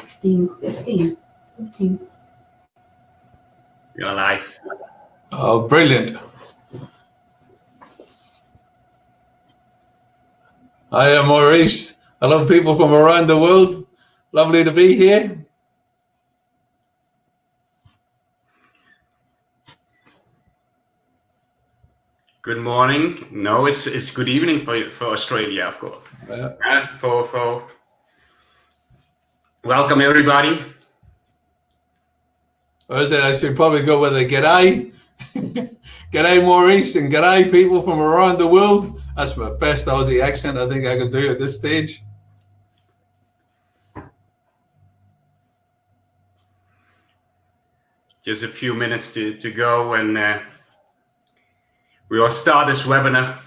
16, 15, 15. You're live. Oh, brilliant. I am Maurice. I love people from around the world. Lovely to be here. Good morning. No, it's good evening for Australia, of course. Yeah. Welcome everybody. I should probably go with a g'day. G'day Maurice and g'day people from around the world. That's my best Aussie accent I think I can do at this stage. Just a few minutes to go and we will start this webinar.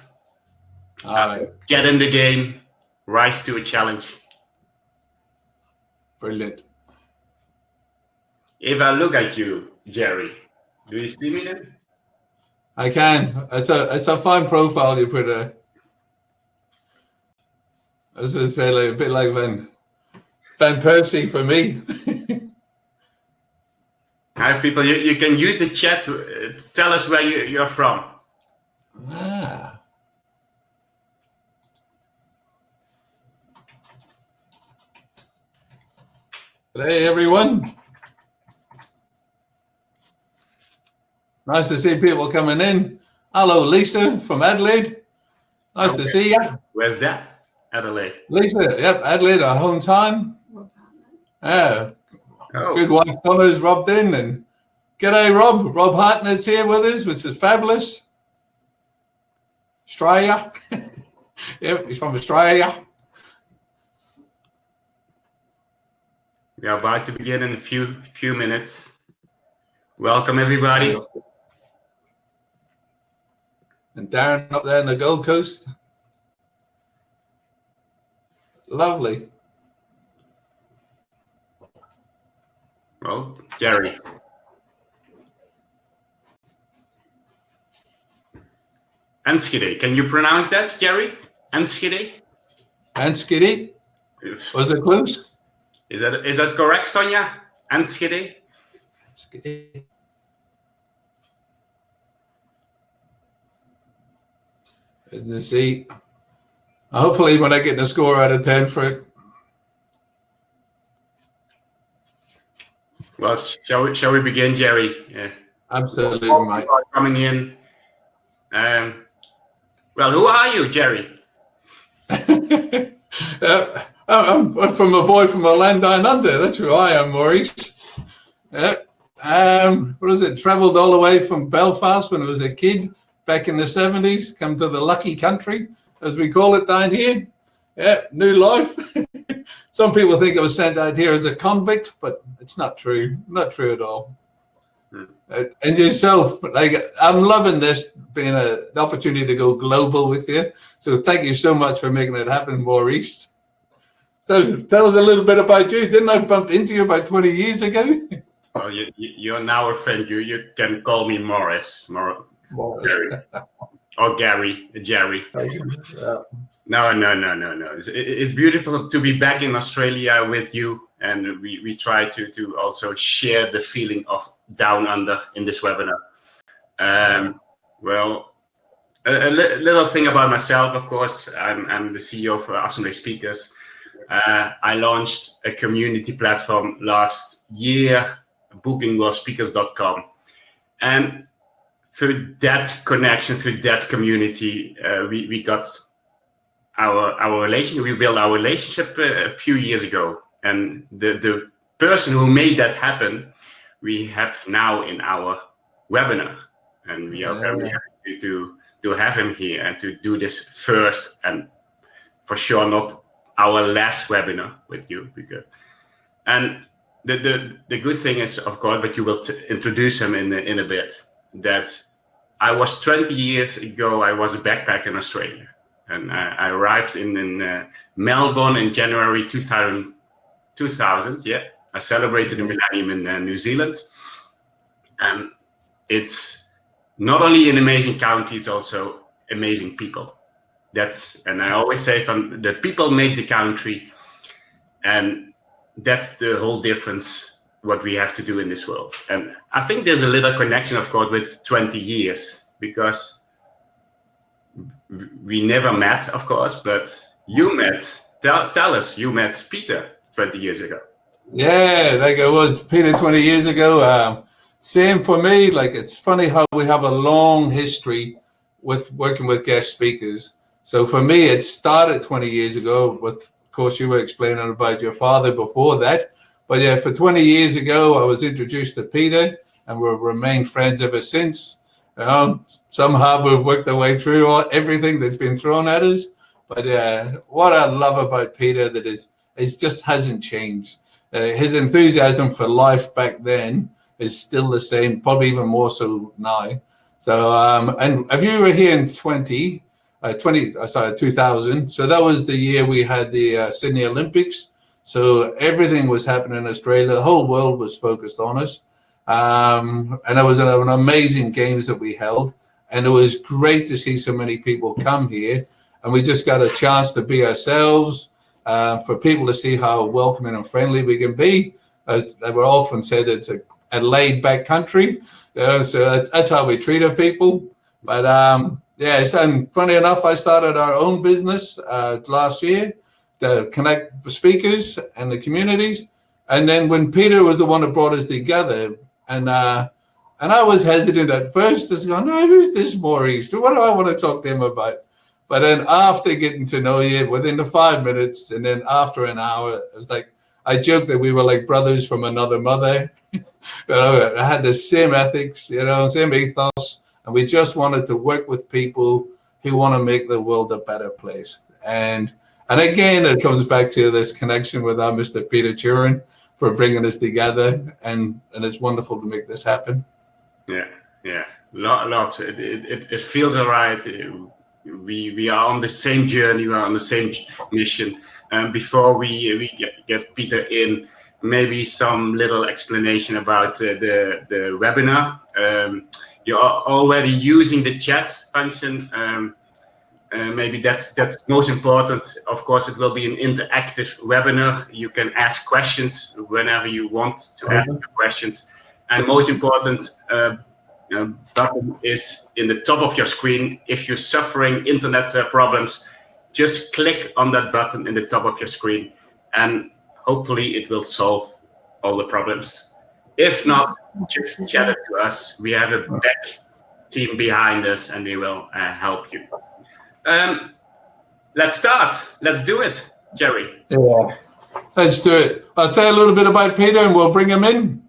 Get in the game, rise to a challenge. Brilliant. If I look at you, Jerry, do you see me then? I can. It's a fine profile you put there. I was going to say like a bit like Van Persie for me. Hi people, you can use the chat to tell us where you're from. Ah. Hey everyone. Nice to see people coming in. Hello Lisa from Adelaide. Nice to see you. Where's that? Adelaide. Lisa, yep, Adelaide, our hometown. Yeah. Oh. Good wife Donna's robbed in, and g'day Rob. Rob Hartnett's here with us, which is fabulous. Australia. Yep, he's from Australia. We are about to begin in a few minutes. Welcome everybody. And Darren up there in the Gold Coast. Lovely. Well, Jerry. Enschede. Can you pronounce that, Jerry? Enschede? Enschede. Was it close? Is that correct, Sonia? Enschede? Enschede. Let's see. Hopefully when I get the score out of 10 for it. Well, shall we begin, Jerry? Yeah. Absolutely, mate. Coming in. Well, who are you, Jerry? I'm from a boy from a land down under. That's who I am, Maurice. What is it? Travelled all the way from Belfast when I was a kid back in the 70s. Come to the lucky country, as we call it down here. Yeah, new life. Some people think I was sent out here as a convict, but it's not true. Not true at all. And yourself, like, I'm loving this being an opportunity to go global with you. So thank you so much for making it happen, Maurice. So tell us a little bit about you. Didn't I bump into you about 20 years ago? Well, you're now a friend. You can call me Morris. Maurice. Jerry. Or Gary, Jerry. Yeah. No. It's beautiful to be back in Australia with you, and we try to also share the feeling of down under in this webinar. Well, a little thing about myself, of course. I'm the CEO for Assembly Speakers. I launched a community platform last year, bookingwellspeakers.com, and through that connection, through that community, we got our relationship. We built our relationship a few years ago, and the person who made that happen, we have now in our webinar, and we are very happy to have him here and to do this first and for sure not our last webinar with you. And the good thing is, of course, but you will introduce him in a bit, that I was 20 years ago, I was a backpacker in Australia. And I arrived in Melbourne in January 2000. Yeah, I celebrated the millennium in New Zealand. And it's not only an amazing country, it's also amazing people. And I always say, from the people make the country. And that's the whole difference what we have to do in this world. And I think there's a little connection, of course, with 20 years, because we never met, of course, but you met. Tell us, you met Peter 20 years ago. Yeah, like it was Peter 20 years ago. Same for me. Like, it's funny how we have a long history with working with guest speakers. So for me, it started 20 years ago with, of course, you were explaining about your father before that. But yeah, for 20 years ago, I was introduced to Peter, and we've remained friends ever since. Somehow we've worked our way through everything that's been thrown at us. But what I love about Peter that is, it just hasn't changed. His enthusiasm for life back then is still the same, probably even more so now. So, and if you were here in 2000, so that was the year we had the Sydney Olympics. So everything was happening in Australia. The whole world was focused on us. And it was an amazing games that we held. And it was great to see so many people come here. And we just got a chance to be ourselves, for people to see how welcoming and friendly we can be. As we're often said, it's a laid-back country. So that's how we treat our people. But yeah, and funny enough, I started our own business last year to connect the speakers and the communities. And then when Peter was the one that brought us together, and I was hesitant at first, I was going, no, who's this Maurice? What do I want to talk to him about? But then after getting to know you, within the 5 minutes, and then after an hour, it was like, I joked that we were like brothers from another mother. I had the same ethics, same ethos, and we just wanted to work with people who want to make the world a better place. And again, it comes back to this connection with our Mr. Peter Thurin for bringing us together, and it's wonderful to make this happen. Yeah, love it feels all right. We are on the same journey, we are on the same mission. Before we get Peter in, maybe some little explanation about the webinar. You are already using the chat function. Maybe that's most important. Of course, it will be an interactive webinar. You can ask questions whenever you want to ask questions. And most important, button is in the top of your screen. If you're suffering internet problems, just click on that button in the top of your screen, and hopefully it will solve all the problems. If not, just chat it to us. We have a back team behind us, and we will help you. Let's start. Let's do it, Jerry. Yeah, let's do it. I'll say a little bit about Peter, and we'll bring him in.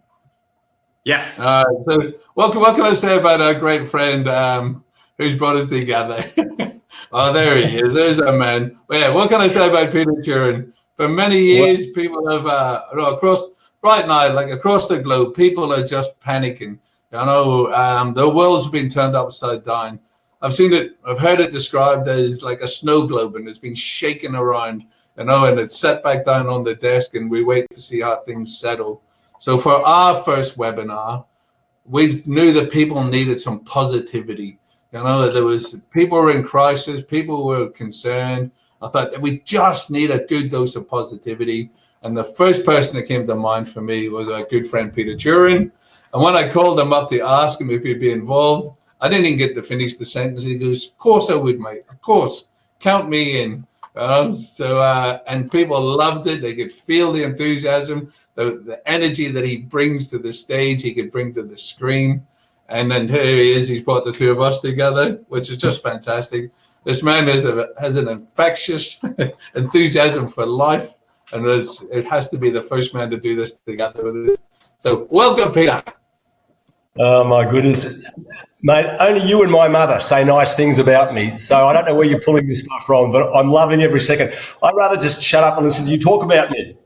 Yes. So what can I say about our great friend who's brought us together? Oh, there he is. There's a man. Well, yeah, what can I say about Peter Thurin? For many years, people have across the globe, people are just panicking. The world's been turned upside down. I've heard it described as like a snow globe, and it's been shaken around, and it's set back down on the desk, and we wait to see how things settle. So for our first webinar, we knew that people needed some positivity. There was people were in crisis, people were concerned. I thought that we just need a good dose of positivity. And the first person that came to mind for me was our good friend Peter Thurin. And when I called him up to ask him if he'd be involved, I didn't even get to finish the sentence. He goes, "Of course I would, mate. Of course, count me in." And people loved it. They could feel the enthusiasm, the energy that he brings to the stage, he could bring to the screen. And then here he is, he's brought the two of us together, which is just fantastic. This man has an infectious enthusiasm for life, and it has to be the first man to do this together with us. So welcome, Peter. Oh, my goodness. Mate, only you and my mother say nice things about me, so I don't know where you're pulling this stuff from, but I'm loving every second. I'd rather just shut up and listen to you talk about me.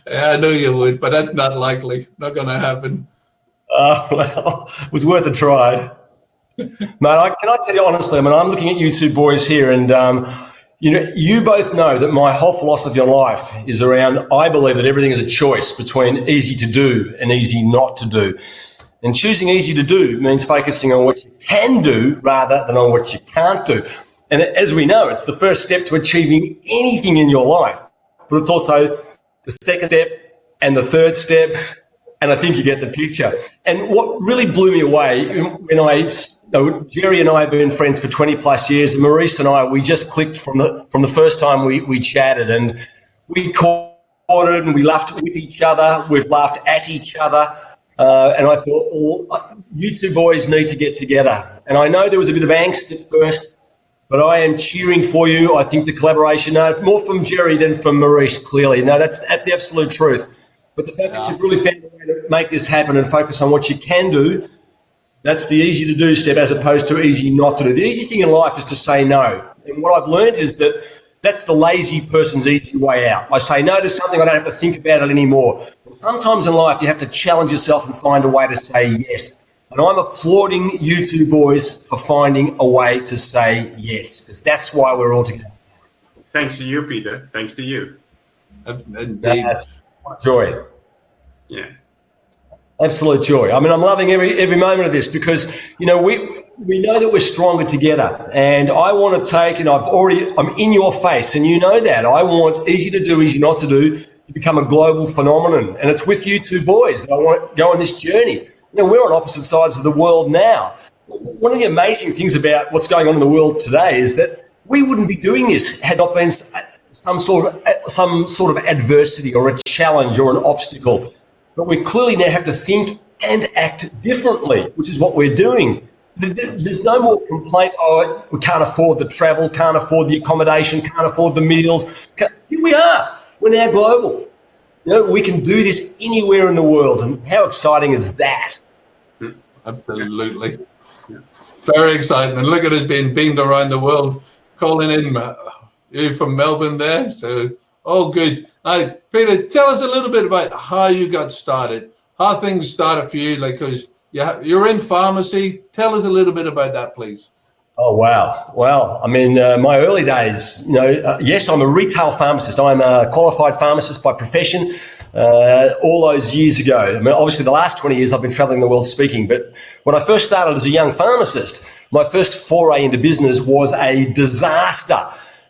Yeah, I knew you would, but that's not likely. Not going to happen. Well, it was worth a try. Mate, can I tell you honestly, I'm looking at you two boys here, and you both know that my whole philosophy on life is around, I believe that everything is a choice between easy to do and easy not to do. And choosing easy to do means focusing on what you can do rather than on what you can't do. And as we know, it's the first step to achieving anything in your life, but it's also the second step, and the third step, and I think you get the picture. And what really blew me away when Jerry and I have been friends for 20 plus years, and Maurice and I, we just clicked from the first time we chatted, and we caught it and we laughed with each other, we've laughed at each other, and I thought, you two boys need to get together. And I know there was a bit of angst at first, but I am cheering for you. I think the collaboration, more from Jerry than from Maurice, clearly. No, that's the absolute truth. But the fact that you've really found a way to make this happen and focus on what you can do, that's the easy to do step as opposed to easy not to do. The easy thing in life is to say no. And what I've learned is that that's the lazy person's easy way out. I say no to something, I don't have to think about it anymore. But sometimes in life you have to challenge yourself and find a way to say yes. And I'm applauding you two boys for finding a way to say yes, because that's why we're all together. Thanks to you, Peter. Thanks to you. That's joy. Yeah. Absolute joy. I mean, I'm loving every moment of this because, you know, we know that we're stronger together, and I want to take, and I'm in your face, and you know that. I want easy to do, easy not to do to become a global phenomenon, and it's with you two boys that I want to go on this journey. You know, we're on opposite sides of the world now. One of the amazing things about what's going on in the world today is that we wouldn't be doing this had not been some sort of adversity or a challenge or an obstacle. But we clearly now have to think and act differently, which is what we're doing. There's no more complaint, oh, we can't afford the travel, can't afford the accommodation, can't afford the meals. Here we are. We're now global. You know, we can do this anywhere in the world, and how exciting is that? absolutely. Very exciting. And look at us being beamed around the world, calling in you from Melbourne there. So, all good. Peter, tell us a little bit about how you got started, how things started for you, like, because you're in pharmacy. Tell us a little bit about that, please. Oh, wow. Well, I mean, my early days, you know, yes, I'm a retail pharmacist. I'm a qualified pharmacist by profession all those years ago. I mean, obviously, the last 20 years I've been traveling the world speaking. But when I first started as a young pharmacist, my first foray into business was a disaster.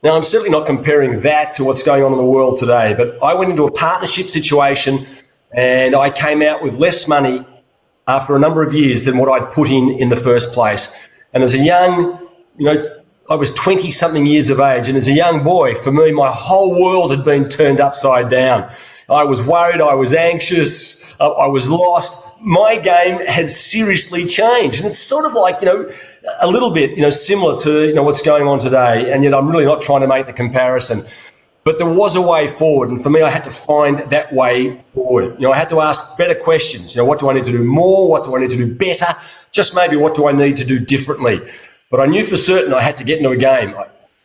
Now, I'm certainly not comparing that to what's going on in the world today, but I went into a partnership situation and I came out with less money after a number of years than what I'd put in the first place. And as a young, you know, I was 20-something years of age, and as a young boy, for me, my whole world had been turned upside down. I was worried, I was anxious, I was lost. My game had seriously changed. And it's sort of like, you know, a little bit, you know, similar to, you know, what's going on today. And yet I'm really not trying to make the comparison. But there was a way forward, and for me, I had to find that way forward. You know, I had to ask better questions. You know, what do I need to do more? What do I need to do better? Just maybe what do I need to do differently? But I knew for certain I had to get into a game.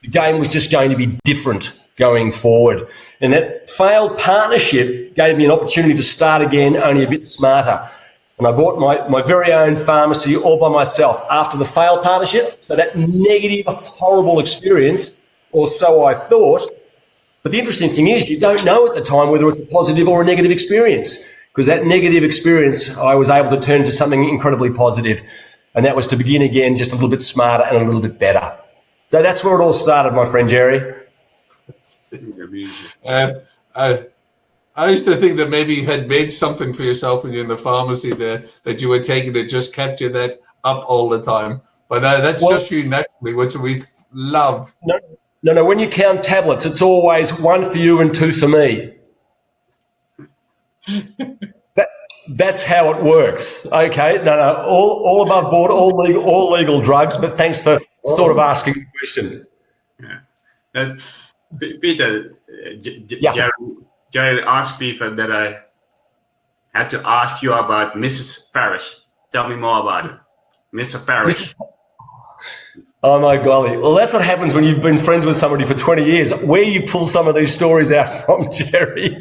The game was just going to be different going forward. And that failed partnership gave me an opportunity to start again, only a bit smarter. And I bought my very own pharmacy all by myself after the failed partnership. So that negative, horrible experience, or so I thought. But the interesting thing is, you don't know at the time whether it's a positive or a negative experience, because that negative experience I was able to turn into something incredibly positive, and that was to begin again just a little bit smarter and a little bit better. So that's where it all started, my friend Jerry. I used to think that maybe you had made something for yourself when you're in the pharmacy there, that you were taking that just kept you that up all the time. But that's just you naturally, which we love. No, when you count tablets, it's always one for you and two for me. That's how it works. Okay, no, all above board, all legal drugs, but thanks for sort of asking the question. Yeah. Peter, Jerry asked me that I had to ask you about Mrs. Parrish. Tell me more about it. Mr. Parrish. Oh, my golly. Well, that's what happens when you've been friends with somebody for 20 years. Where you pull some of these stories out from, Jerry.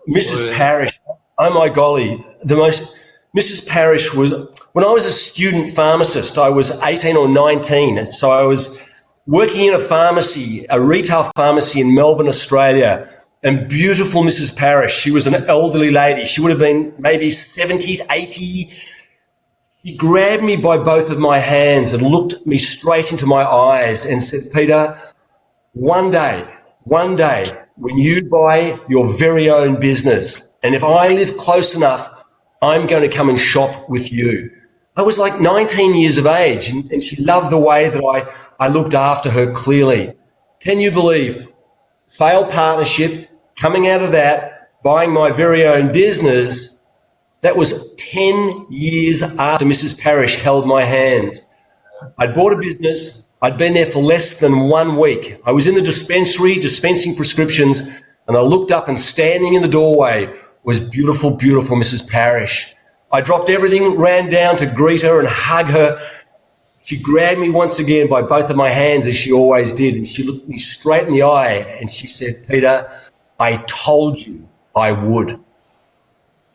Mrs. Parrish. Oh, my golly. Mrs. Parrish was, when I was a student pharmacist, I was 18 or 19. So I was working in a pharmacy, a retail pharmacy in Melbourne, Australia. And beautiful Mrs. Parrish, she was an elderly lady. She would have been maybe 70s, 80s. He grabbed me by both of my hands and looked me straight into my eyes and said, Peter, one day, when you buy your very own business, and if I live close enough, I'm going to come and shop with you. I was like 19 years of age, and she loved the way that I looked after her clearly. Can you believe? Failed partnership, coming out of that, buying my very own business. That was 10 years after Mrs. Parrish held my hands. I'd bought a business. I'd been there for less than 1 week. I was in the dispensary dispensing prescriptions, and I looked up, and standing in the doorway was beautiful, beautiful Mrs. Parrish. I dropped everything, ran down to greet her and hug her. She grabbed me once again by both of my hands, as she always did, and she looked me straight in the eye and she said, "Peter, I told you I would."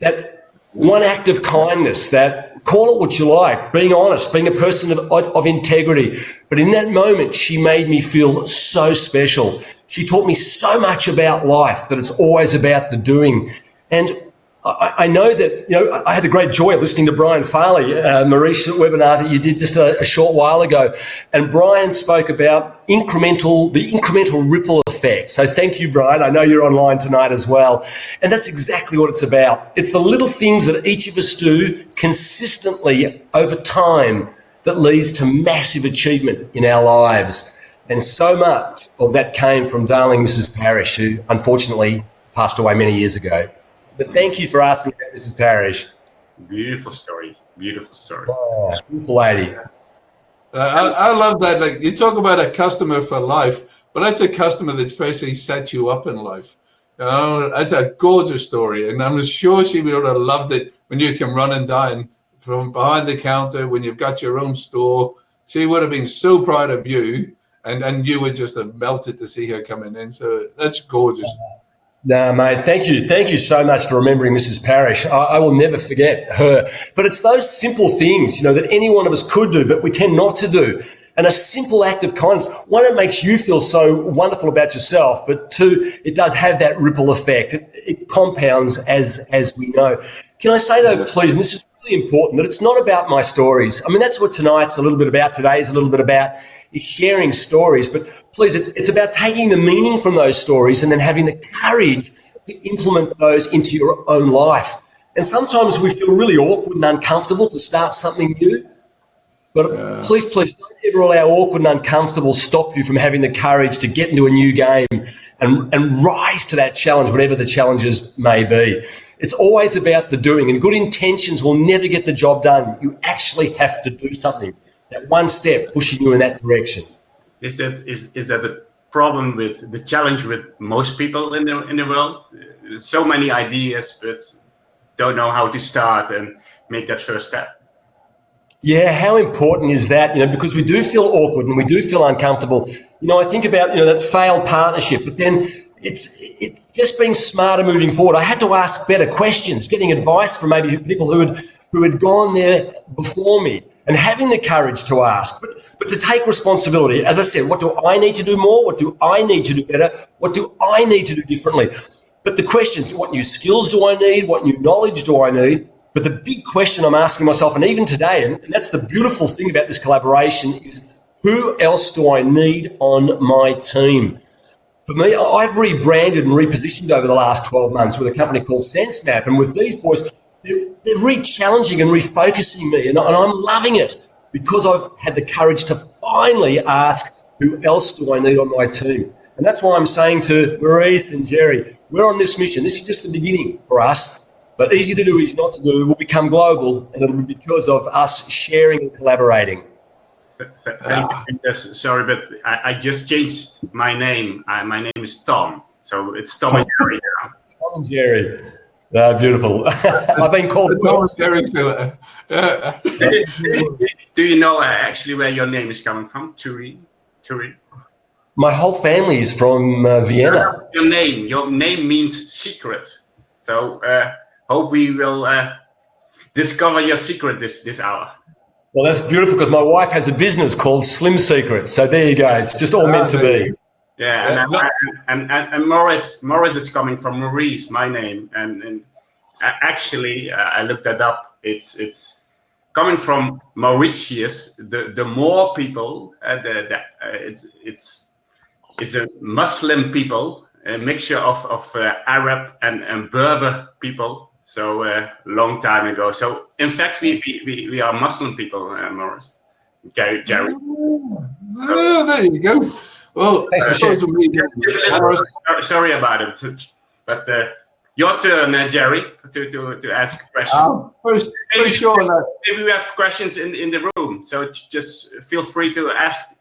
That one act of kindness, that, call it what you like, being honest, being a person of integrity. But in that moment, she made me feel so special. She taught me so much about life, that it's always about the doing. And I know that, I had the great joy of listening to Brian Farley, Maurice, webinar that you did just a short while ago. And Brian spoke about the incremental ripple effect. So thank you, Brian. I know you're online tonight as well. And that's exactly what it's about. It's the little things that each of us do consistently over time that leads to massive achievement in our lives. And so much of that came from darling Mrs. Parrish, who unfortunately passed away many years ago. But thank you for asking about Mrs. Parrish. Beautiful story. Beautiful story. Oh, beautiful lady. I love that. Like, you talk about a customer for life, but that's a customer that's basically set you up in life. That's a gorgeous story. And I'm sure she would have loved it when you can run and dine from behind the counter, when you've got your own store. She would have been so proud of you, and you would just have melted to see her coming in. So that's gorgeous. No, mate, thank you. Thank you so much for remembering Mrs. Parrish. I will never forget her. But it's those simple things, that any one of us could do, but we tend not to do. And a simple act of kindness, one, it makes you feel so wonderful about yourself, but two, it does have that ripple effect. It compounds as we know. Can I say though, please, and this is really important, that it's not about my stories. I mean, that's what tonight's a little bit about, today's a little bit about, is sharing stories. But please, it's about taking the meaning from those stories and then having the courage to implement those into your own life. And sometimes we feel really awkward and uncomfortable to start something new. But please, don't ever allow awkward and uncomfortable stop you from having the courage to get into a new game and rise to that challenge, whatever the challenges may be. It's always about the doing, and good intentions will never get the job done. You actually have to do something. That one step pushing you in that direction. Is that the problem with the challenge with most people in the world? So many ideas, but don't know how to start and make that first step. Yeah, how important is that? Because we do feel awkward and we do feel uncomfortable. I think about that failed partnership, but then it's just being smarter moving forward. I had to ask better questions, getting advice from maybe people who had gone there before me, and having the courage to ask, but to take responsibility. As I said, what do I need to do more? What do I need to do better? What do I need to do differently? But the questions, what new skills do I need? What new knowledge do I need? But the big question I'm asking myself, and even today, and that's the beautiful thing about this collaboration, is who else do I need on my team? For me, I've rebranded and repositioned over the last 12 months with a company called SenseMap, and with these boys, they're re-challenging and refocusing me, and I'm loving it because I've had the courage to finally ask, who else do I need on my team? And that's why I'm saying to Maurice and Jerry, we're on this mission. This is just the beginning for us, but easy to do, easy not to do. We'll become global, and it'll be because of us sharing and collaborating. Sorry, but I just changed my name. My name is Tom, so it's Tom and Jerry now. Tom and Jerry. Beautiful. I've been called Tom and Jerry. Do you know actually where your name is coming from? Thurin? My whole family is from Vienna. Your name means secret. So hope we will discover your secret this hour. Well, that's beautiful because my wife has a business called Slim Secrets. So there you go. It's just all meant to be. Yeah, and Morris is coming from Maurice, my name, and actually I looked that up. It's coming from Mauritius. The more people, it's a Muslim people, a mixture of Arab and Berber people. So long time ago. So in fact, we are Muslim people, Morris, Jerry. Oh, there you go. Well, sorry about it, but your turn, Jerry, to ask a question. First, sure. Maybe we have questions in the room, so just feel free to ask.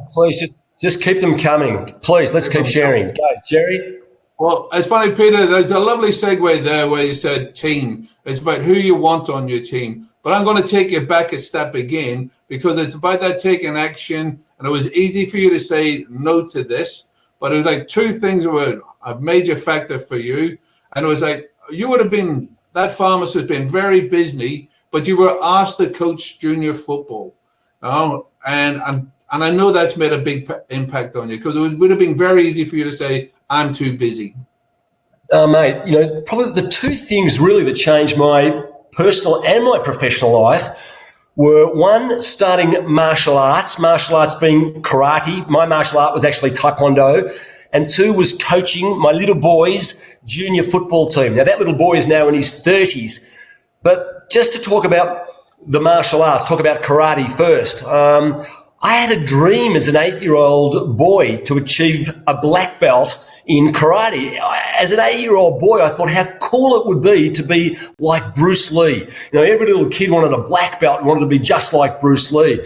Please just keep them coming. Please, let's keep sharing. Go, Jerry. Well, it's funny, Peter, there's a lovely segue there where you said team. It's about who you want on your team. But I'm going to take you back a step again, because it's about that taking action. And it was easy for you to say no to this, but it was like two things were a major factor for you. And it was like, you would have been, that pharmacist has been very busy, but you were asked to coach junior football. And I know that's made a big impact on you, because it would have been very easy for you to say, I'm too busy. Mate, you know, probably the two things really that changed my personal and my professional life were, one, starting martial arts being karate. My martial art was actually taekwondo. And two was coaching my little boy's junior football team. Now, that little boy is now in his 30s. But just to talk about the martial arts, talk about karate first. I had a dream as an 8-year-old boy to achieve a black belt in karate. As an 8-year-old boy, I thought how cool it would be to be like Bruce Lee. You know, every little kid wanted a black belt and wanted to be just like Bruce Lee.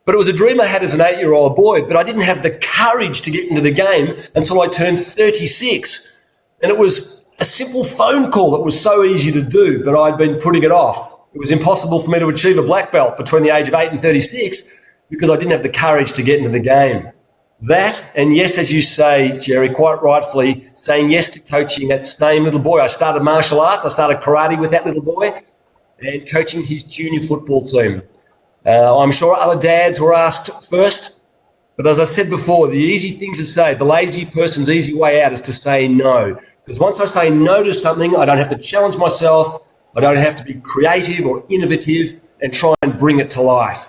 But it was a dream I had as an 8-year-old boy, but I didn't have the courage to get into the game until I turned 36. And it was a simple phone call that was so easy to do, but I'd been putting it off. It was impossible for me to achieve a black belt between the age of 8 and 36 because I didn't have the courage to get into the game. That, and yes, as you say, Jerry, quite rightfully, saying yes to coaching that same little boy. I started martial arts, I started karate with that little boy and coaching his junior football team. I'm sure other dads were asked first, but as I said before, the easy thing to say, the lazy person's easy way out is to say no. Because once I say no to something, I don't have to challenge myself, I don't have to be creative or innovative and try and bring it to life.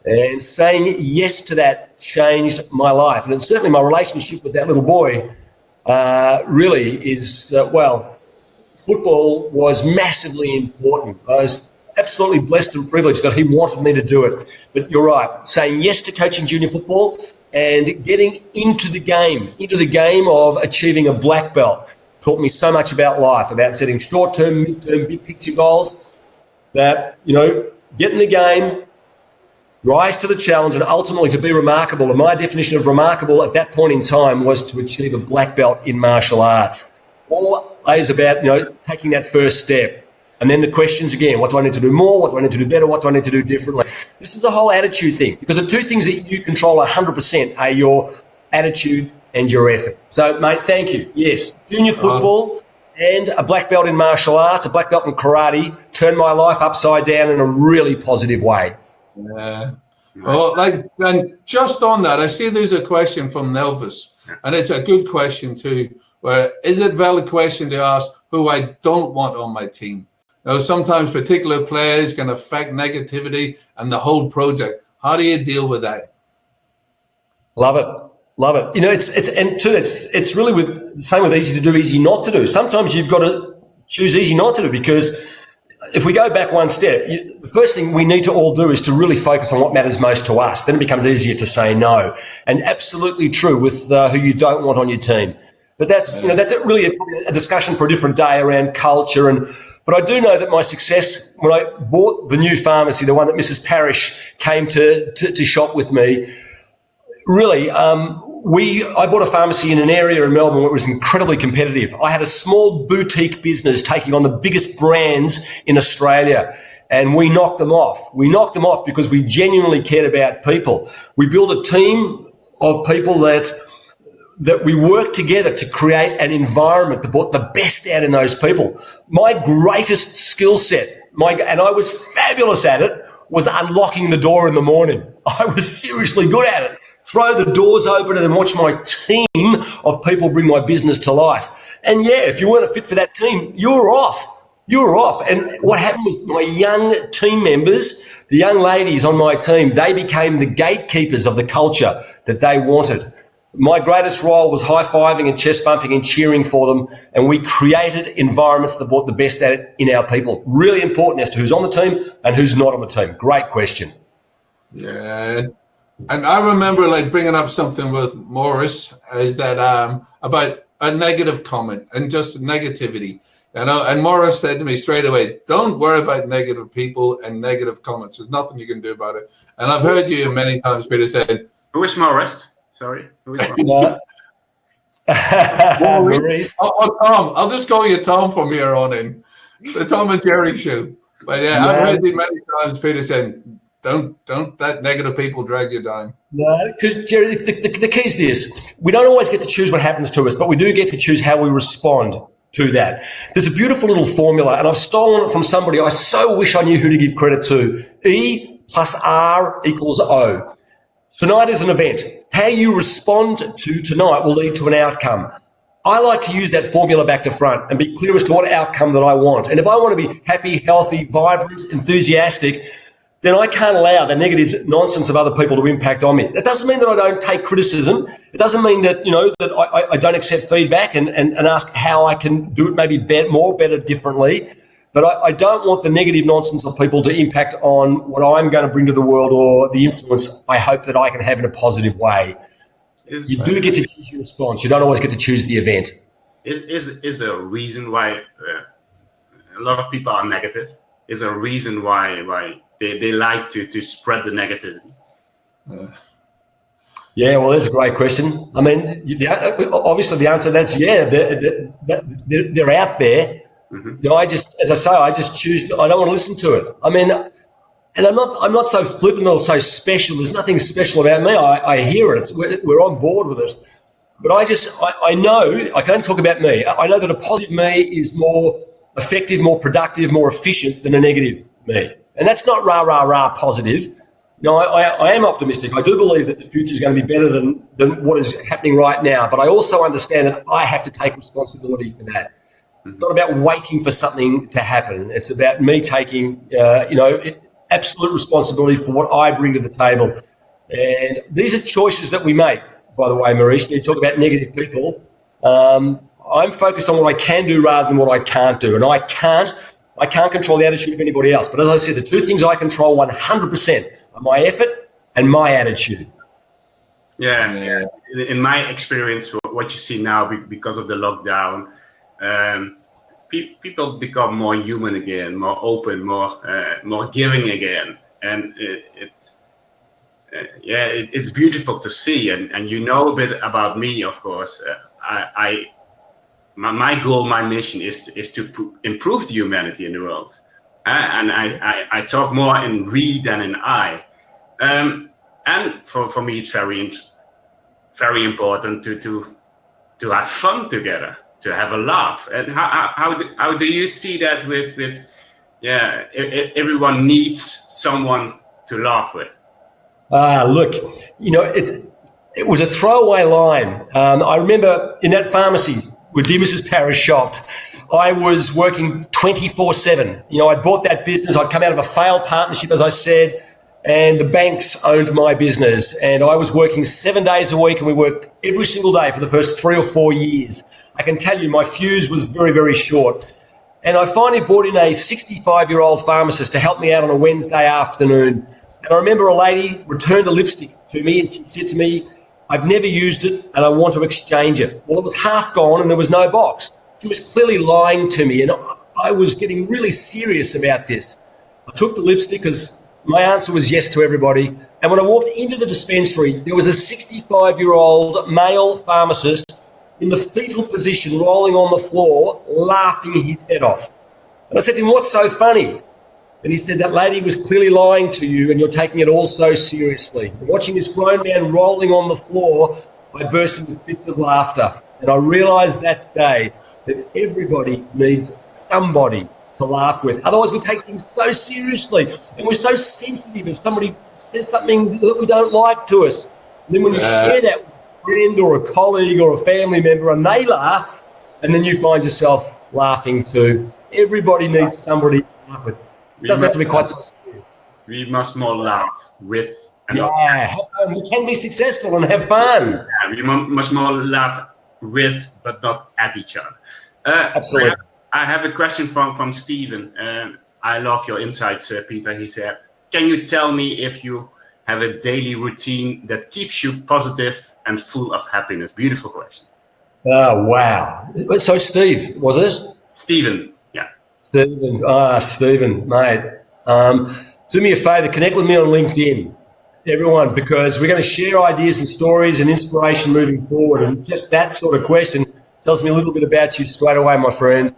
And saying yes to that changed my life. And it's certainly my relationship with that little boy really is, football was massively important. I was absolutely blessed and privileged that he wanted me to do it. But you're right, saying yes to coaching junior football and getting into the game of achieving a black belt taught me so much about life, about setting short-term, mid-term, big picture goals that, you know, get in the game, rise to the challenge, and ultimately to be remarkable. And my definition of remarkable at that point in time was to achieve a black belt in martial arts. Always about, you know, taking that first step. And then the questions again, what do I need to do more? What do I need to do better? What do I need to do differently? This is the whole attitude thing, because the two things that you control 100% are your attitude and your effort. So, mate, thank you. Yes, junior football and a black belt in martial arts, a black belt in karate, turned my life upside down in a really positive way. Yeah. Well, and just on that, I see there's a question from Nelvis, and it's a good question too. Where is it a valid question to ask who I don't want on my team? Now, sometimes particular players can affect negativity and the whole project. How do you deal with that? Love it. Love it. You know, it's really with the same with easy to do, easy not to do. Sometimes you've got to choose easy not to do, because if we go back one step, the first thing we need to all do is to really focus on what matters most to us. Then it becomes easier to say no. And absolutely true with who you don't want on your team. But that's, you know, that's really a discussion for a different day around culture. But I do know that my success when I bought the new pharmacy, the one that Mrs. Parrish came to shop with me, really, I bought a pharmacy in an area in Melbourne where it was incredibly competitive. I had a small boutique business taking on the biggest brands in Australia, and we knocked them off. We knocked them off because we genuinely cared about people. We built a team of people that we worked together to create an environment that brought the best out in those people. My greatest skill set, and I was fabulous at it, was unlocking the door in the morning. I was seriously good at it. Throw the doors open and then watch my team of people bring my business to life. And yeah, if you weren't a fit for that team, you were off. You were off. And what happened was my young team members, the young ladies on my team, they became the gatekeepers of the culture that they wanted. My greatest role was high-fiving and chest bumping and cheering for them, and we created environments that brought the best out in our people. Really important as to who's on the team and who's not on the team. Great question. Yeah, and I remember like bringing up something with Morris is that about a negative comment and just negativity. And Morris said to me straight away, don't worry about negative people and negative comments. There's nothing you can do about it. And I've heard you many times, Peter, said, Who is Morris? Sorry, who is Morris? Maurice. Oh, Tom. I'll just call you Tom from here on in. The Tom and Jerry show. But yeah, I've heard you many times, Peter, saying, don't let negative people drag you down. No, because Jerry, the key is this. We don't always get to choose what happens to us, but we do get to choose how we respond to that. There's a beautiful little formula, and I've stolen it from somebody I so wish I knew who to give credit to. E plus R equals O. Tonight is an event. How you respond to tonight will lead to an outcome. I like to use that formula back to front and be clear as to what outcome that I want. And if I want to be happy, healthy, vibrant, enthusiastic, then I can't allow the negative nonsense of other people to impact on me. That doesn't mean that I don't take criticism. It doesn't mean that, that I don't accept feedback and ask how I can do it maybe better, differently. But I don't want the negative nonsense of people to impact on what I'm going to bring to the world or the influence I hope that I can have in a positive way. You do get to choose your response. You don't always get to choose the event. Is there a reason why a lot of people are negative? Is there a reason why they like to spread the negativity? Yeah, well, that's a great question. I mean, obviously the answer to that's they're out there. Mm-hmm. I just choose. I don't want to listen to it. I mean, and I'm not so flippant or so special. There's nothing special about me. I hear it. We're on board with it. But I know, I can't talk about me. I know that a positive me is more effective, more productive, more efficient than a negative me. And that's not rah positive. I am optimistic. I do believe that the future is going to be better than what is happening right now. But I also understand that I have to take responsibility for that. It's not about waiting for something to happen. It's about me taking, absolute responsibility for what I bring to the table. And these are choices that we make, by the way, Maurice. You talk about negative people. I'm focused on what I can do rather than what I can't do. And I can't control the attitude of anybody else. But as I said, the two things I control 100% are my effort and my attitude. Yeah. In my experience, what you see now because of the lockdown, people become more human again, more open, more giving again, and it's beautiful to see. And you know a bit about me, of course. My goal, my mission is to improve the humanity in the world, and I talk more in we than in I, and for me it's very important to have fun together, to have a laugh. And how do you see that with everyone needs someone to laugh with? Look, it was a throwaway line. I remember in that pharmacy where Mrs. Parrish shopped, I was working 24/7. I'd bought that business. I'd come out of a failed partnership, as I said, and the banks owned my business. And I was working 7 days a week, and we worked every single day for the first 3 or 4 years. I can tell you my fuse was very, very short. And I finally brought in a 65-year-old pharmacist to help me out on a Wednesday afternoon. And I remember a lady returned a lipstick to me, and she said to me, "I've never used it and I want to exchange it." Well, it was half gone and there was no box. She was clearly lying to me, and I was getting really serious about this. I took the lipstick because my answer was yes to everybody. And when I walked into the dispensary, there was a 65-year-old male pharmacist in the fetal position, rolling on the floor, laughing his head off. And I said to him, "What's so funny?" And he said, "That lady was clearly lying to you and you're taking it all so seriously." And watching this grown man rolling on the floor, I burst into fits of laughter. And I realised that day that everybody needs somebody to laugh with. Otherwise we take things so seriously and we're so sensitive if somebody says something that we don't like to us. And then when you share that with a friend or a colleague or a family member and they laugh, and then you find yourself laughing too. Everybody needs somebody to laugh with. It doesn't have to be quite so serious. We must more laugh with And Yeah, have fun. You can be successful and have fun. we must more laugh with, but not at each other. Absolutely. I have a question from Stephen. I love your insights, Peter. He said, can you tell me if you have a daily routine that keeps you positive and full of happiness? Beautiful question. Oh, wow. So Steve, was it? Stephen, yeah. Stephen, mate. Do me a favor, connect with me on LinkedIn, everyone, because we're going to share ideas and stories and inspiration moving forward. And just that sort of question tells me a little bit about you straight away, my friend.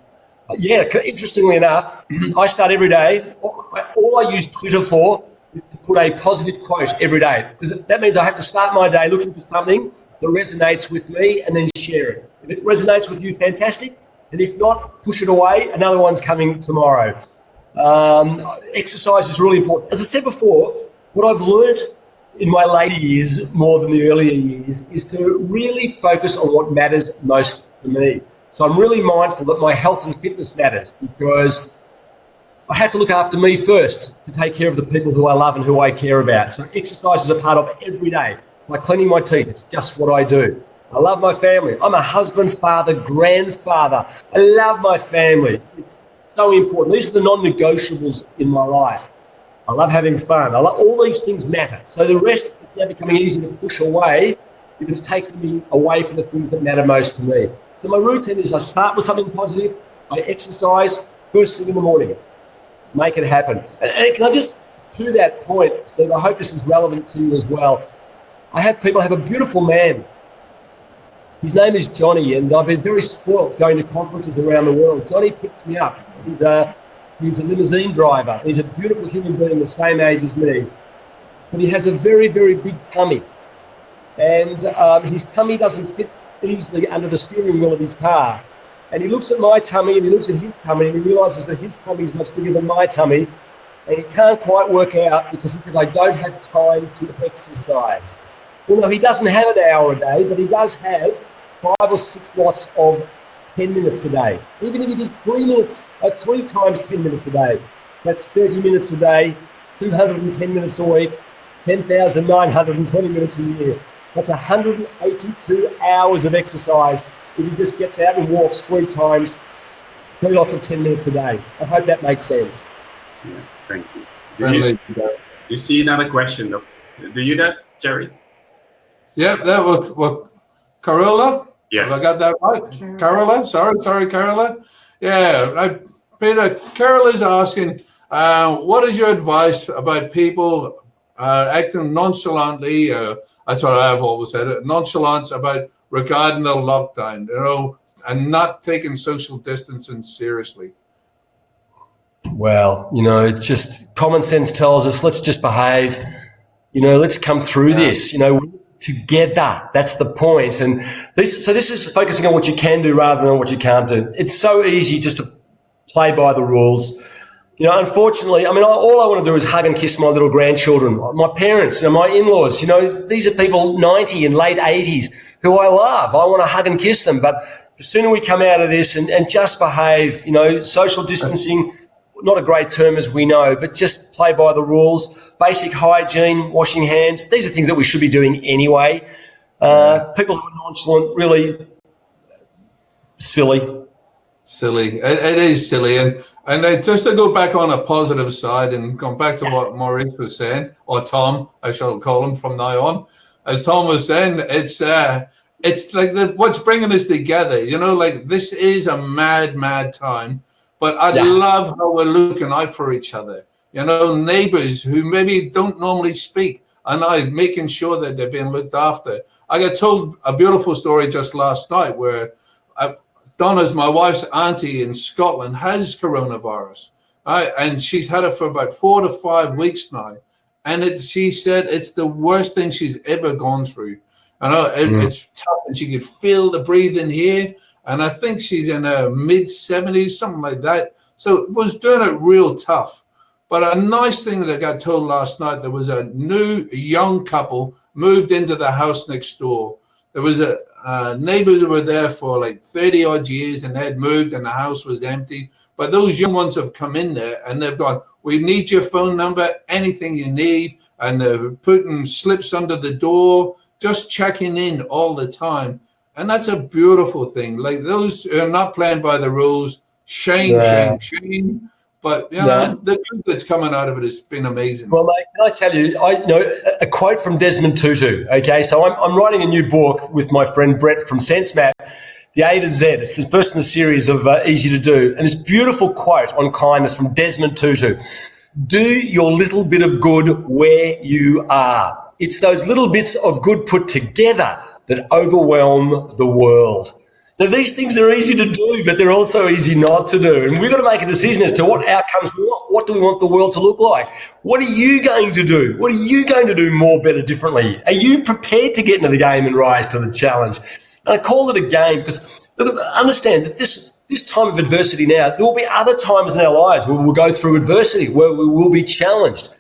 Yeah, interestingly enough, I start every day. All I use Twitter for is to put a positive quote every day, because that means I have to start my day looking for something that resonates with me and then share it. If it resonates with you, fantastic. And if not, push it away. Another one's coming tomorrow. Exercise is really important. As I said before, what I've learned in my later years, more than the earlier years, is to really focus on what matters most to me. So I'm really mindful that my health and fitness matters, because I have to look after me first to take care of the people who I love and who I care about. So exercise is a part of every day. Like cleaning my teeth, it's just what I do. I love my family. I'm a husband, father, grandfather. I love my family. It's so important. These are the non-negotiables in my life. I love having fun. All these things matter. So the rest is now becoming easy to push away if it's taking me away from the things that matter most to me. So my routine is I start with something positive. I exercise first thing in the morning. Make it happen. And can I just, to that point, Steve, I hope this is relevant to you as well. I have a beautiful man. His name is Johnny, and I've been very spoilt going to conferences around the world. Johnny picks me up. He's a limousine driver. He's a beautiful human being the same age as me. But he has a very, very big tummy. And his tummy doesn't fit easily under the steering wheel of his car. And he looks at my tummy and he looks at his tummy and he realises that his tummy is much bigger than my tummy. And he can't quite work out because he says, I don't have time to exercise. Well, no, he doesn't have an hour a day, but he does have 5 or 6 lots of 10 minutes a day. Even if he did 3 times 10 minutes a day, that's 30 minutes a day, 210 minutes a week, 10,920 minutes a year. That's 182 hours of exercise if he just gets out and walks 3 times, 3 lots of 10 minutes a day. I hope that makes sense. Yeah, thank you. You see another question? Do you that, Jerry? Yeah, that was Carola. Yes. Have I got that right? Sure. Carola? Sorry, Carola. Yeah, Peter, Carol is asking, what is your advice about people acting nonchalantly, that's what I've always said, nonchalance about regarding the lockdown, and not taking social distancing seriously? Well, it's just common sense tells us, let's just behave, let's come through this, together. That's the point. And this is focusing on what you can do rather than what you can't do. It's so easy just to play by the rules. Unfortunately, all I want to do is hug and kiss my little grandchildren, my parents, my in-laws. These are people 90 and late 80s who I love. I want to hug and kiss them. But the sooner we come out of this and just behave, social distancing, not a great term as we know, but just play by the rules, basic hygiene, washing hands. These are things that we should be doing anyway. People who are nonchalant, really silly. Silly. It is silly. And just to go back on a positive side and come back to what Maurice was saying, or Tom, I shall call him from now on. As Tom was saying, it's like what's bringing us together. This is a mad time. But I love how we're looking out for each other. Neighbours who maybe don't normally speak, and I'm making sure that they're being looked after. I got told a beautiful story just last night where Donna's, my wife's auntie in Scotland, has coronavirus, right? And she's had it for about 4 to 5 weeks now. And she said it's the worst thing she's ever gone through. It's tough, and she could feel the breathing here. And I think she's in her mid-70s, something like that. So it was doing it real tough. But a nice thing that I got told last night, there was a new young couple moved into the house next door. There was neighbors who were there for like 30-odd years, and they had moved and the house was empty. But those young ones have come in there and they've gone, we need your phone number, anything you need. and they're putting slips under the door, just checking in all the time. And that's a beautiful thing. Like, those who are not playing by the rules, shame. But, you know, the good that's coming out of it has been amazing. Well, mate, can I tell you, I know a quote from Desmond Tutu, okay? So I'm writing a new book with my friend Brett from SenseMap, the A to Z. It's the first in the series of Easy to Do. And this beautiful quote on kindness from Desmond Tutu. Do your little bit of good where you are. It's those little bits of good put together that overwhelm the world. Now, these things are easy to do, but they're also easy not to do. And we've got to make a decision as to what outcomes we want. What do we want the world to look like? What are you going to do? What are you going to do more, better, differently? Are you prepared to get into the game and rise to the challenge? And I call it a game because understand that this time of adversity now, there will be other times in our lives where we'll go through adversity, where we will be challenged.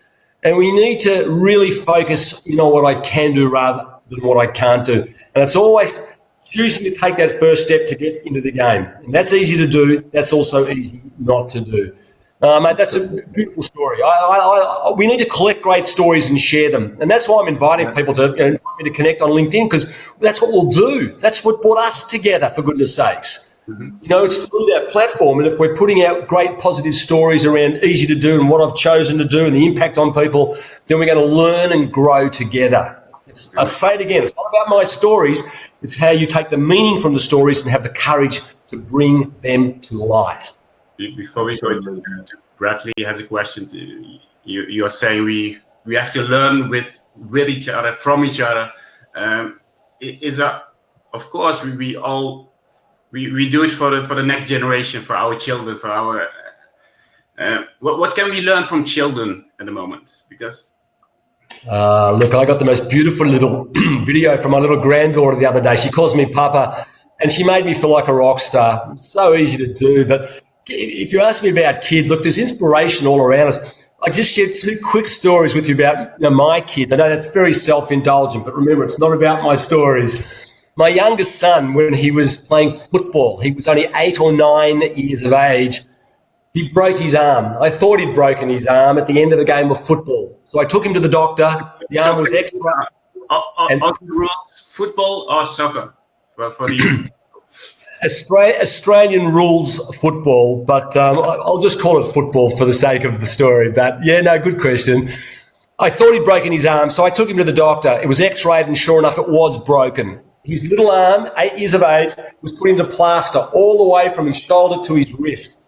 And we need to really focus, on what I can do rather than what I can't do. And it's always choosing to take that first step to get into the game. And that's easy to do. That's also easy not to do. Mate, that's a beautiful story. We need to collect great stories and share them. And that's why I'm inviting people to, invite me to connect on LinkedIn, because that's what we'll do. That's what brought us together, for goodness sakes. Mm-hmm. It's through that platform. And if we're putting out great positive stories around easy to do and what I've chosen to do and the impact on people, then we're going to learn and grow together. I'll say it again. It's not about my stories. It's how you take the meaning from the stories and have the courage to bring them to life. Before we go into Bradley has a question. You're saying we have to learn with each other, from each other. Is that, of course, we do it for the next generation, for our children, for our. What can we learn from children at the moment? Because. Look, I got the most beautiful little video from my little granddaughter the other day. She calls me Papa, and she made me feel like a rock star. So easy to do, but if you ask me about kids, look, there's inspiration all around us. I just shared 2 quick stories with you about my kids. I know that's very self-indulgent, but remember, it's not about my stories. My youngest son, when he was playing football, he was only 8 or 9 years of age, he broke his arm. I thought he'd broken his arm at the end of a game of football. So I took him to the doctor. The arm was extra. Football or soccer? For you? Australian rules football, but I'll just call it football for the sake of the story. But yeah, no, good question. I thought he'd broken his arm, so I took him to the doctor. It was x-rayed, and sure enough, it was broken. His little arm, 8 years of age, was put into plaster all the way from his shoulder to his wrist.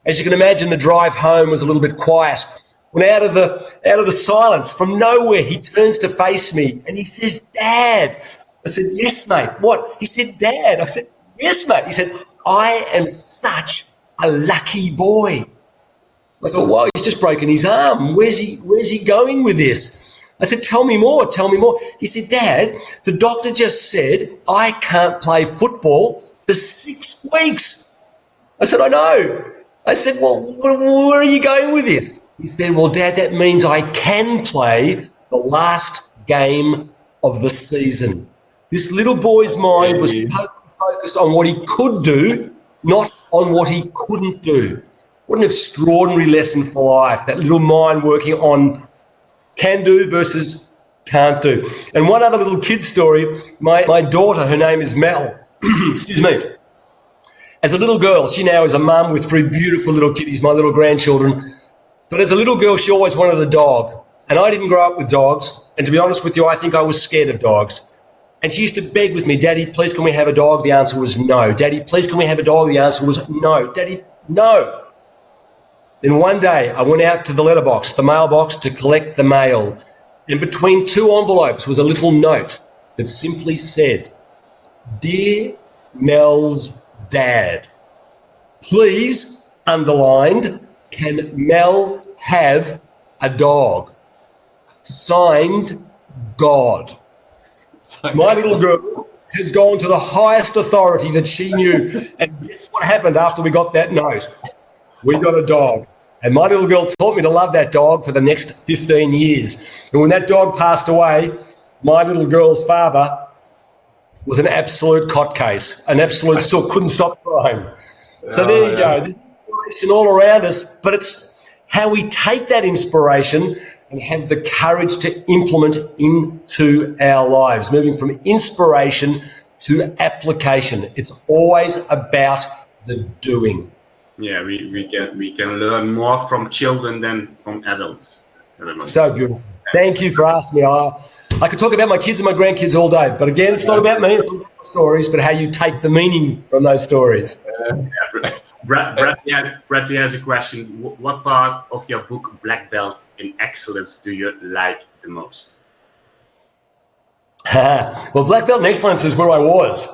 As you can imagine, the drive home was a little bit quiet. When out of the silence, from nowhere, he turns to face me and he says, "Dad." I said, "Yes, mate." "What?" He said, "Dad." I said, "Yes, mate." He said, "I am such a lucky boy." I thought, "Wow, he's just broken his arm. Where's he going with this?" I said, "Tell me more, tell me more." He said, "Dad, the doctor just said I can't play football for 6 weeks." I said, "I know." I said, "Well, where are you going with this?" He said, "Well, Dad, that means I can play the last game of the season." This little boy's mind was totally focused on what he could do, not on what he couldn't do. What an extraordinary lesson for life, that little mind working on can do versus can't do. And one other little kid story, my daughter, her name is Mel, excuse me. As a little girl, she now is a mum with 3 beautiful little kiddies, my little grandchildren. But as a little girl, she always wanted a dog. And I didn't grow up with dogs. And to be honest with you, I think I was scared of dogs. And she used to beg with me, "Daddy, please can we have a dog?" The answer was no. "Daddy, please can we have a dog?" The answer was no. "Daddy, no." Then one day I went out to the letterbox, the mailbox, to collect the mail. And between 2 envelopes was a little note that simply said, "Dear Mel's Dad, please," underlined, "can Mel have a dog? Signed, God." My little girl has gone to the highest authority that she knew. And guess what happened after we got that note? We got a dog. And my little girl taught me to love that dog for the next 15 years. And when that dog passed away, my little girl's father was an absolute cot case, an absolute sook, couldn't stop crying. So there you go. There's inspiration all around us, but it's how we take that inspiration and have the courage to implement into our lives, moving from inspiration to application. It's always about the doing. Yeah, we can learn more from children than from adults. So beautiful. Thank you for asking me. I could talk about my kids and my grandkids all day, but again, it's not about me, it's not about my stories, but how you take the meaning from those stories. Bradley has a question. What part of your book, Black Belt in Excellence, do you like the most? Well, Black Belt in Excellence is where I was.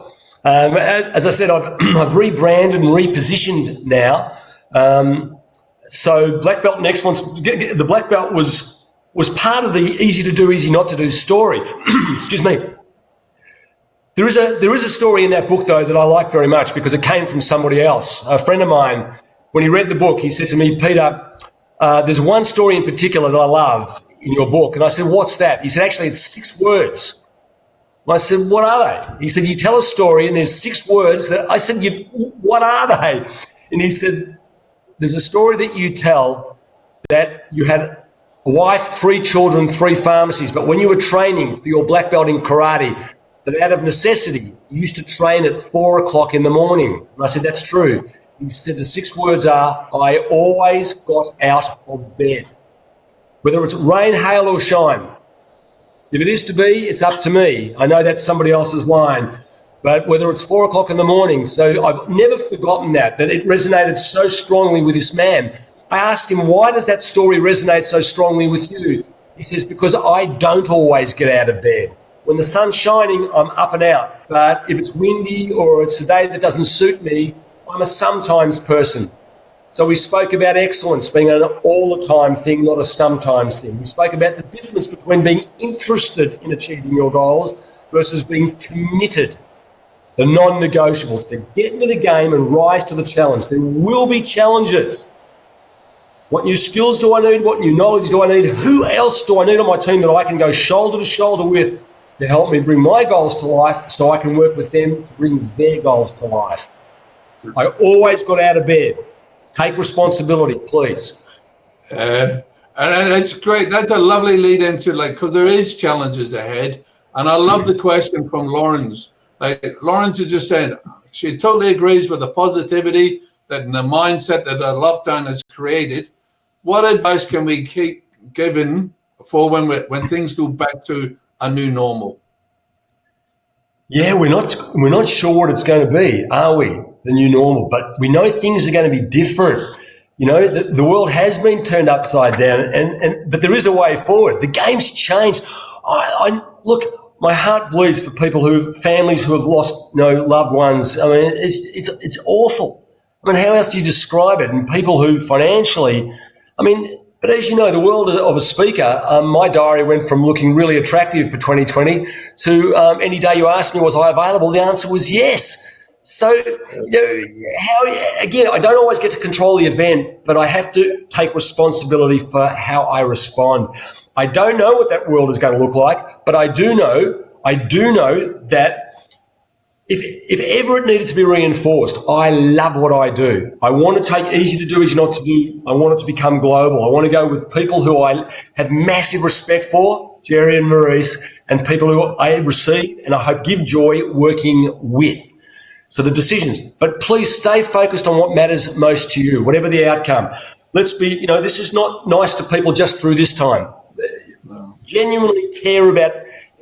As I said, I've rebranded and repositioned now. So Black Belt in Excellence, the Black Belt was part of the easy to do, easy not to do story. Excuse me. There is a story in that book, though, that I like very much because it came from somebody else. A friend of mine, when he read the book, he said to me, Peter, there's one story in particular that I love in your book. And I said, what's that? He said, actually, it's 6 words. And I said, what are they? He said, you tell a story and there's 6 words. That I said, what are they? And he said, there's a story that you tell that you had a wife, 3 children, 3 pharmacies, but when you were training for your black belt in karate, that out of necessity, you used to train at 4 o'clock in the morning. And I said, that's true. He said, the 6 words are, I always got out of bed. Whether it's rain, hail or shine. If it is to be, it's up to me. I know that's somebody else's line. But whether it's 4 o'clock in the morning, so I've never forgotten that it resonated so strongly with this man. I asked him, why does that story resonate so strongly with you? He says, because I don't always get out of bed. When the sun's shining, I'm up and out. But if it's windy or it's a day that doesn't suit me, I'm a sometimes person. So we spoke about excellence being an all-the-time thing, not a sometimes thing. We spoke about the difference between being interested in achieving your goals versus being committed. The non-negotiables, to get into the game and rise to the challenge. There will be challenges. What new skills do I need? What new knowledge do I need? Who else do I need on my team that I can go shoulder to shoulder with to help me bring my goals to life so I can work with them to bring their goals to life? I always got out of bed. Take responsibility, please. And it's great. That's a lovely lead into, because there is challenges ahead. And I love the question from Lawrence. Lawrence is just saying she totally agrees with the positivity that in the mindset that the lockdown has created. What advice can we keep giving for when things go back to a new normal? Yeah, we're not sure what it's going to be, are we? The new normal, but we know things are going to be different. You know, the world has been turned upside down, but there is a way forward. The game's changed. I look. My heart bleeds for families who have lost, loved ones. I mean, it's awful. I mean, how else do you describe it? And people who financially, but as you know, the world of a speaker, my diary went from looking really attractive for 2020 to any day you asked me, was I available? The answer was yes. So, again, I don't always get to control the event, but I have to take responsibility for how I respond. I don't know what that world is going to look like, but I do know that if ever it needed to be reinforced, I love what I do. I want to take easy to do, easy not to do. I want it to become global. I want to go with people who I have massive respect for, Jerry and Maurice, and people who I receive and I hope give joy working with. So the decisions, but please stay focused on what matters most to you, whatever the outcome. Let's be, this is not nice to people just through this time. Genuinely care about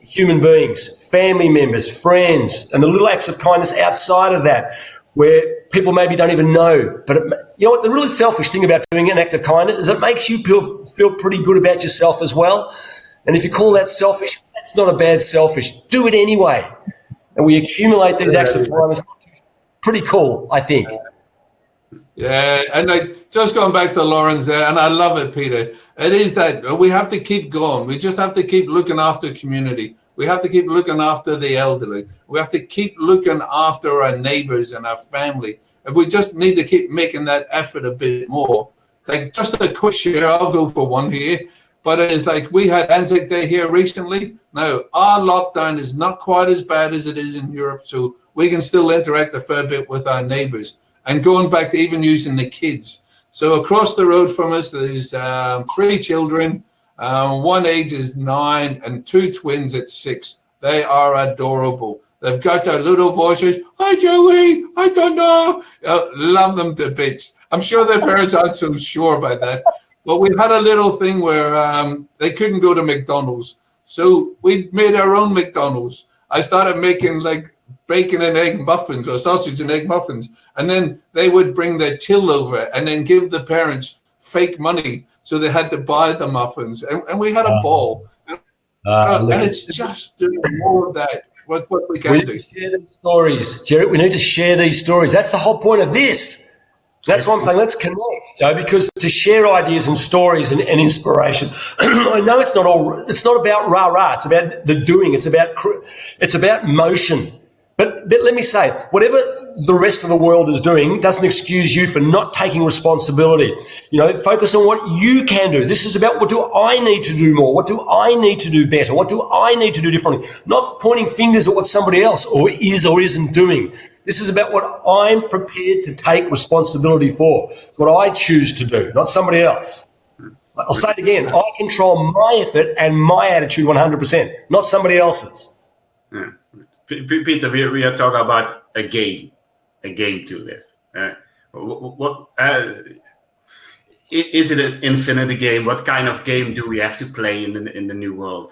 human beings, family members, friends, and the little acts of kindness outside of that where people maybe don't even know. But you know what, the really selfish thing about doing an act of kindness is it makes you feel pretty good about yourself as well. And if you call that selfish, that's not a bad selfish. Do it anyway. And we accumulate these acts of kindness. Pretty cool, I think. Yeah, and just going back to Lawrence there, and I love it, Peter. It is that we have to keep going. We just have to keep looking after the community. We have to keep looking after the elderly. We have to keep looking after our neighbors and our family. And we just need to keep making that effort a bit more. Just a quick share, I'll go for one here. But it's we had Anzac Day here recently. Now, our lockdown is not quite as bad as it is in Europe, so we can still interact a fair bit with our neighbors. And going back to even using the kids. So across the road from us, there's 3 children, One ages 9 and 2 twins at 6. They are adorable. They've got their little voices. Hi, Joey. I don't know. Love them to bits. I'm sure their parents aren't so sure about that. But we had a little thing where they couldn't go to McDonald's. So we made our own McDonald's. I started making like bacon and egg muffins or sausage and egg muffins. And then they would bring their till over and then give the parents fake money. So they had to buy the muffins. And we had a ball. And it's just doing more of that. What we can do. Share these stories, Jerry. We need to share these stories. That's the whole point of this. That's what I'm saying. Let's connect, because to share ideas and stories and inspiration. I know it's not about rah-rah. It's about the doing. It's about motion. But let me say, whatever the rest of the world is doing doesn't excuse you for not taking responsibility. Focus on what you can do. This is about what do I need to do more? What do I need to do better? What do I need to do differently? Not pointing fingers at what somebody else or isn't doing. This is about what I'm prepared to take responsibility for. It's what I choose to do, not somebody else. I'll say it again. I control my effort and my attitude 100%, not somebody else's. Yeah. Peter, we are talking about a game to live. Is it an infinite game? What kind of game do we have to play in the new world?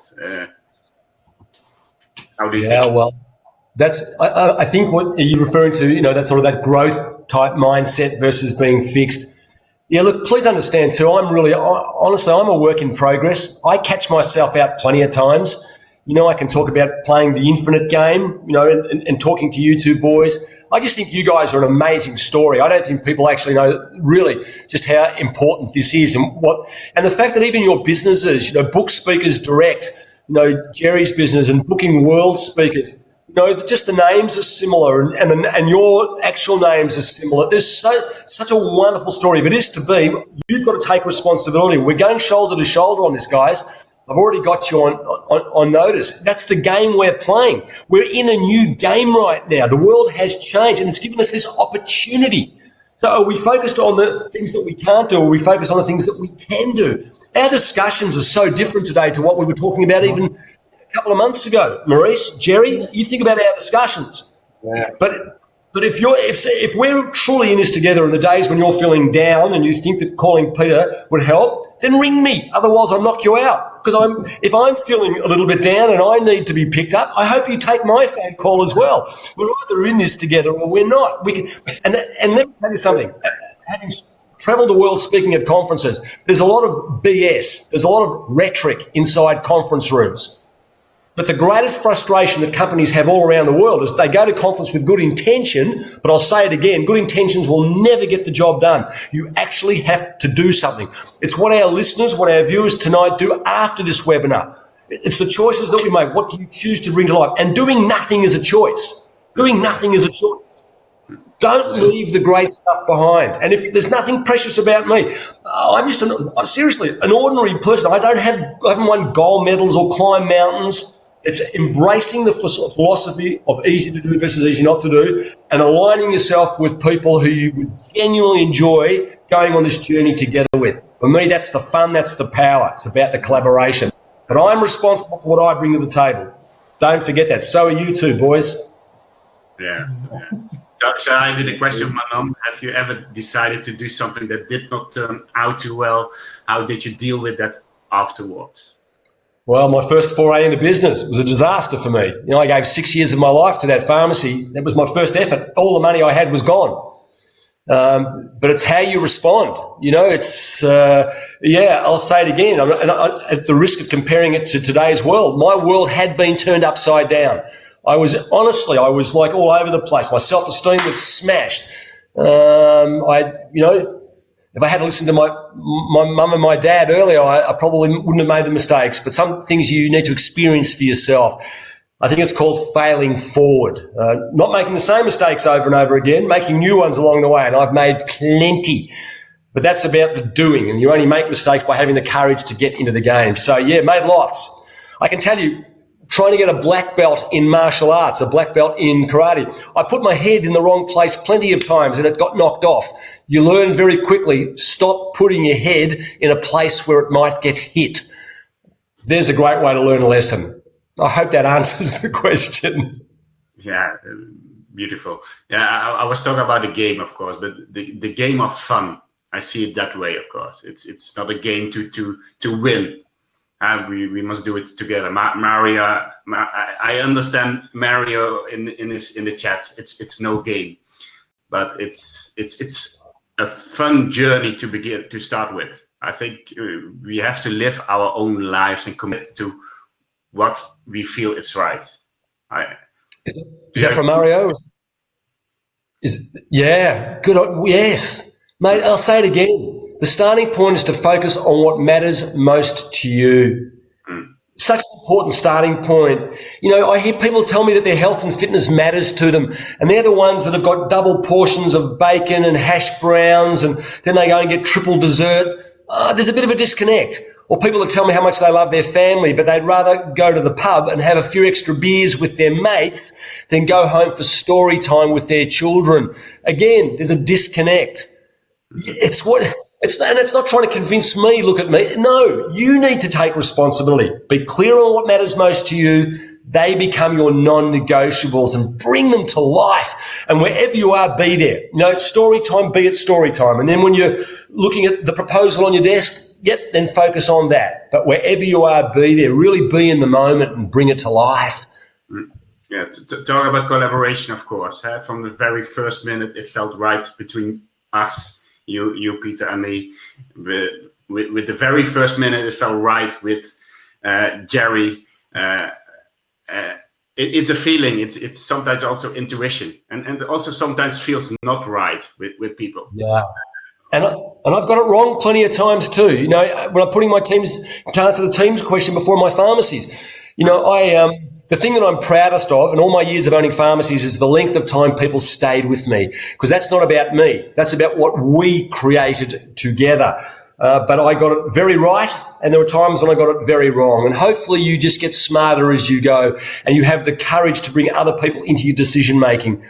How do you think? Well, I think what you're referring to, that sort of that growth type mindset versus being fixed. Yeah, look, please understand too, honestly, I'm a work in progress. I catch myself out plenty of times. I can talk about playing the infinite game, and talking to you two boys. I just think you guys are an amazing story. I don't think people actually know really just how important this is and the fact that even your businesses, Book Speakers Direct, Jerry's business and Booking World Speakers, just the names are similar and your actual names are similar. There's such a wonderful story. If it is to be, you've got to take responsibility. We're going shoulder to shoulder on this, guys. I've already got you on notice. That's the game we're playing. We're in a new game right now. The world has changed and it's given us this opportunity. So are we focused on the things that we can't do, or are we focused on the things that we can do? Our discussions are so different today to what we were talking about even a couple of months ago. Maurice, Jerry, you think about our discussions. Yeah. But if we're truly in this together in the days when you're feeling down and you think that calling Peter would help, then ring me. Otherwise, I'll knock you out. Because if I'm feeling a little bit down and I need to be picked up, I hope you take my phone call as well. We're either in this together or we're not. And let me tell you something. Having travelled the world speaking at conferences, there's a lot of BS. There's a lot of rhetoric inside conference rooms. But the greatest frustration that companies have all around the world is they go to conference with good intention, but I'll say it again, good intentions will never get the job done. You actually have to do something. It's what our listeners, what our viewers tonight do after this webinar. It's the choices that we make. What do you choose to bring to life? And doing nothing is a choice. Doing nothing is a choice. Don't leave the great stuff behind. And if there's nothing precious about me, I'm just seriously an ordinary person. I haven't won gold medals or climbed mountains. It's embracing the philosophy of easy to do versus easy not to do and aligning yourself with people who you would genuinely enjoy going on this journey together with. For me, that's the fun, that's the power. It's about the collaboration. But I'm responsible for what I bring to the table. Don't forget that. So are you two, boys. Yeah. So I did a question, Manon. Have you ever decided to do something that did not turn out too well? How did you deal with that afterwards? Well, my first foray into business was a disaster for me. I gave 6 years of my life to that pharmacy. That was my first effort. All the money I had was gone. But it's how you respond. I'll say it again. At the risk of comparing it to today's world, my world had been turned upside down. I was like all over the place. My self-esteem was smashed. If I had listened to my mum and my dad earlier, I probably wouldn't have made the mistakes. But some things you need to experience for yourself. I think it's called failing forward. Not making the same mistakes over and over again, making new ones along the way. And I've made plenty. But that's about the doing. And you only make mistakes by having the courage to get into the game. So, made lots. I can tell you, trying to get a black belt in martial arts, a black belt in karate. I put my head in the wrong place plenty of times and it got knocked off. You learn very quickly, stop putting your head in a place where it might get hit. there's a great way to learn a lesson. I hope that answers the question. Yeah, beautiful. Yeah, I was talking about the game, of course, but the game of fun. I see it that way, of course. It's not a game to win. We must do it together. Mario, I understand Mario in the chat. It's no game, but it's a fun journey to start with. I think we have to live our own lives and commit to what we feel is right. Is that from Mario? Yeah, good. Yes, mate. I'll say it again. The starting point is to focus on what matters most to you. Such an important starting point. You know, I hear people tell me that their health and fitness matters to them, and they're the ones that have got double portions of bacon and hash browns, and then they go and get triple dessert. There's a bit of a disconnect. Or people that tell me how much they love their family, but they'd rather go to the pub and have a few extra beers with their mates than go home for story time with their children. Again, there's a disconnect. And it's not trying to convince me, look at me. No, you need to take responsibility. Be clear on what matters most to you. They become your non-negotiables, and bring them to life. And wherever you are, be there. You know, story time, be at story time. And then when you're looking at the proposal on your desk, then focus on that. But wherever you are, be there. Really be in the moment and bring it to life. Yeah, to talk about collaboration, of course. From the very first minute, it felt right between us, you Peter, and me. With the very first minute, it felt right with Jerry. It's a feeling. It's sometimes also intuition, and also sometimes feels not right with people. Yeah. And I've got it wrong plenty of times too. You know, when I'm putting my teams to answer the team's question before my pharmacies, you know, the thing that I'm proudest of in all my years of owning pharmacies is the length of time people stayed with me, because that's not about me. That's about what we created together. But I got it very right, and there were times when I got it very wrong. And hopefully you just get smarter as you go, and you have the courage to bring other people into your decision-making.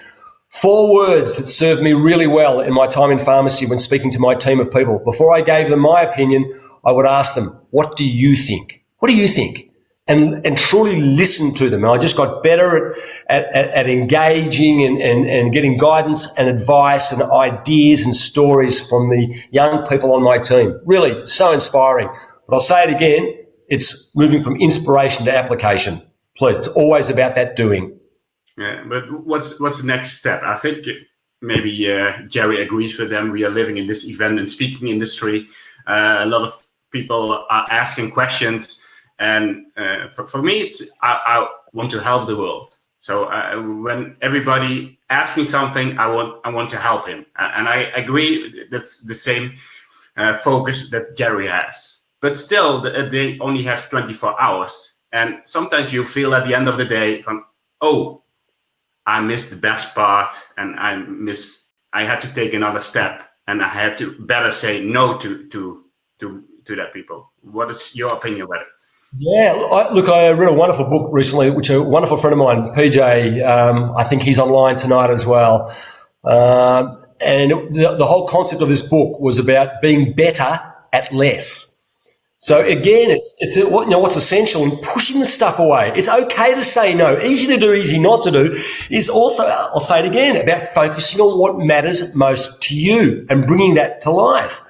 4 words that served me really well in my time in pharmacy when speaking to my team of people. Before I gave them my opinion, I would ask them, what do you think? What do you think? And truly listen to them. And I just got better at engaging and getting guidance and advice and ideas and stories from the young people on my team. Really, so inspiring. But I'll say it again, it's moving from inspiration to application. Please, it's always about that doing. Yeah, but what's the next step? I think maybe Jerry agrees with them. We are living in this event and speaking industry. A lot of people are asking questions. And for me, I want to help the world. So when everybody asks me something, I want to help him. And I agree that's the same focus that Jerry has. But still, a day only has 24 hours. And sometimes you feel at the end of the day, oh, I missed the best part, and I had to take another step, and I had to better say no to that people. What is your opinion about it? Yeah, I read a wonderful book recently, which a wonderful friend of mine, PJ, I think he's online tonight as well. And the whole concept of this book was about being better at less. So again, it's what's essential in pushing the stuff away. It's okay to say no. Easy to do, easy not to do is also, I'll say it again, about focusing on what matters most to you and bringing that to life.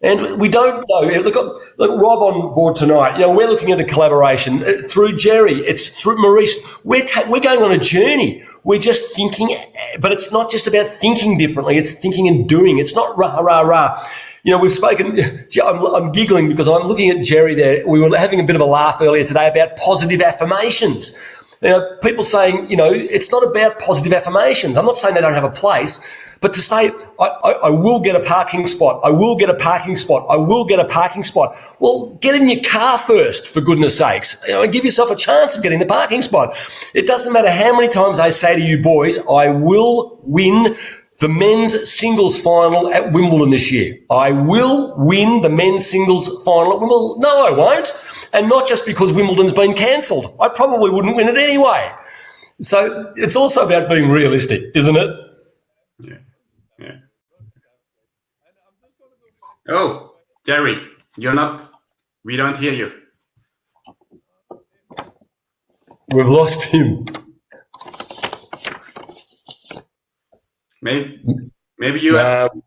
And we don't know. Look, Rob on board tonight. You know, we're looking at a collaboration through Jerry. It's through Maurice. We're going on a journey. We're just thinking, but it's not just about thinking differently. It's thinking and doing. It's not rah rah rah. You know, we've spoken. I'm giggling because I'm looking at Jerry there. We were having a bit of a laugh earlier today about positive affirmations. You know, people saying, you know, it's not about positive affirmations. I'm not saying they don't have a place, but to say, I will get a parking spot, I will get a parking spot, I will get a parking spot. Well, get in your car first, for goodness sakes. You know, and give yourself a chance of getting the parking spot. It doesn't matter how many times I say to you boys, I will win the men's singles final at Wimbledon this year. I will win the men's singles final at Wimbledon. No, I won't. And not just because Wimbledon's been cancelled. I probably wouldn't win it anyway. So it's also about being realistic, isn't it? Yeah. Oh, Jerry, we don't hear you. We've lost him. Maybe you have to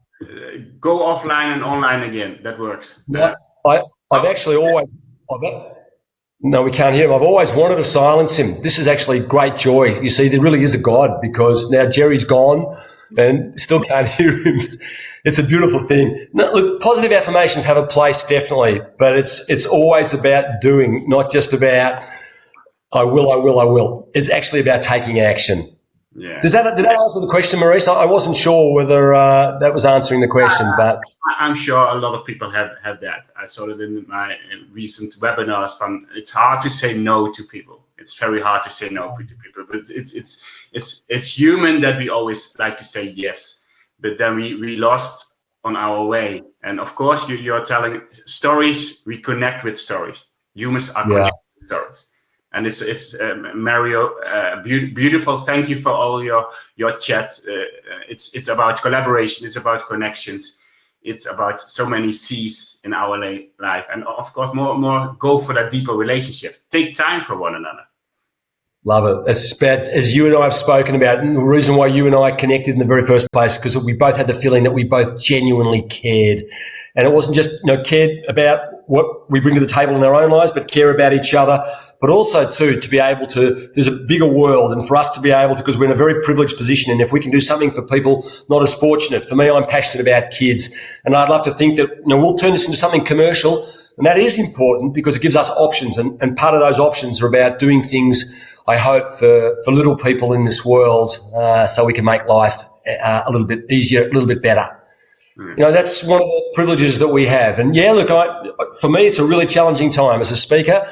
go offline and online again. That works. I've actually always... No, we can't hear him. I've always wanted to silence him. This is actually great joy. You see, there really is a God, because now Jerry's gone and still can't hear him. It's a beautiful thing. No, look, positive affirmations have a place, definitely, but it's always about doing, not just about I will. It's actually about taking action. Yeah. Did that answer the question, Maurice? I wasn't sure whether that was answering the question, but I'm sure a lot of people have that. I saw it in my recent webinars. It's hard to say no to people. It's very hard to say no to people, but it's human that we always like to say yes, but then we lost on our way. And of course, you're telling stories. We connect with stories. Humans are connected with stories. And it's Mario, beautiful. Thank you for all your chats. It's about collaboration. It's about connections. It's about so many C's in our life. And of course, more go for that deeper relationship. Take time for one another. Love it. It's about, as you and I have spoken about, and the reason why you and I connected in the very first place, because we both had the feeling that we both genuinely cared. And it wasn't just, cared about what we bring to the table in our own lives, but care about each other. But also, too, to be able to, there's a bigger world, and for us to be able to, because we're in a very privileged position, and if we can do something for people not as fortunate, for me, I'm passionate about kids, and I'd love to think that, we'll turn this into something commercial, and that is important because it gives us options, and part of those options are about doing things, I hope, for little people in this world, so we can make life a little bit easier, a little bit better. That's one of the privileges that we have. And yeah, look, for me, it's a really challenging time as a speaker.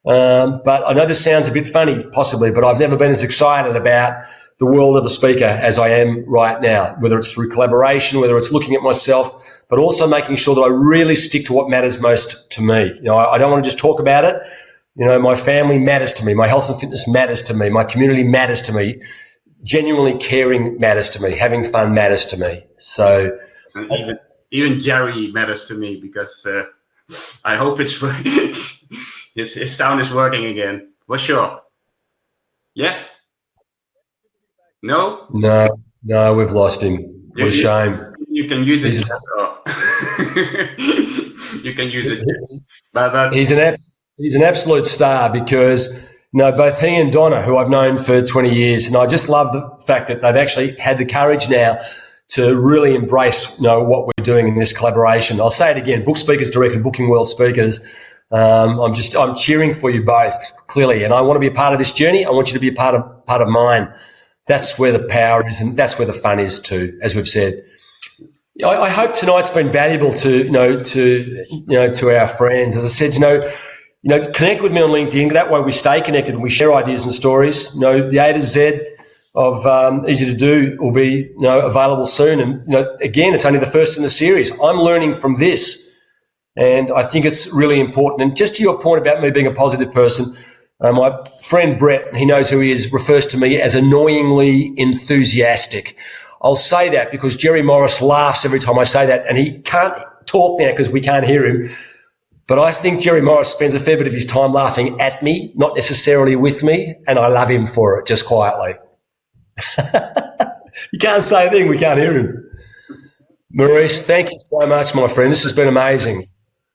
But I know this sounds a bit funny, possibly, but I've never been as excited about the world of the speaker as I am right now, whether it's through collaboration, whether it's looking at myself, but also making sure that I really stick to what matters most to me. I don't want to just talk about it. My family matters to me. My health and fitness matters to me. My community matters to me. Genuinely caring matters to me. Having fun matters to me. So... Even Jerry matters to me, because I hope it's working. His sound is working again. For sure. Yes? No? No, we've lost him. What a shame. You can use it. You can use it. But he's an absolute star, because both he and Donna, who I've known for 20 years, and I just love the fact that they've actually had the courage now to really embrace what we're doing in this collaboration. I'll say it again, Book Speakers Direct and Booking World Speakers. I'm cheering for you both, clearly, and I want to be a part of this journey. I want you to be a part of mine. That's where the power is, and that's where the fun is too, as we've said. I hope tonight's been valuable to our friends. As I said, connect with me on LinkedIn. That way we stay connected and we share ideas and stories. The A to Z of Easy to Do will be available soon. And again, it's only the first in the series. I'm learning from this, and I think it's really important. And just to your point about me being a positive person, my friend Brett, he knows who he is, refers to me as annoyingly enthusiastic. I'll say that because Jerry Morris laughs every time I say that, and he can't talk now because we can't hear him. But I think Jerry Morris spends a fair bit of his time laughing at me, not necessarily with me, and I love him for it, just quietly. You can't say a thing, we can't hear him. Maurice, thank you so much, my friend. This has been amazing.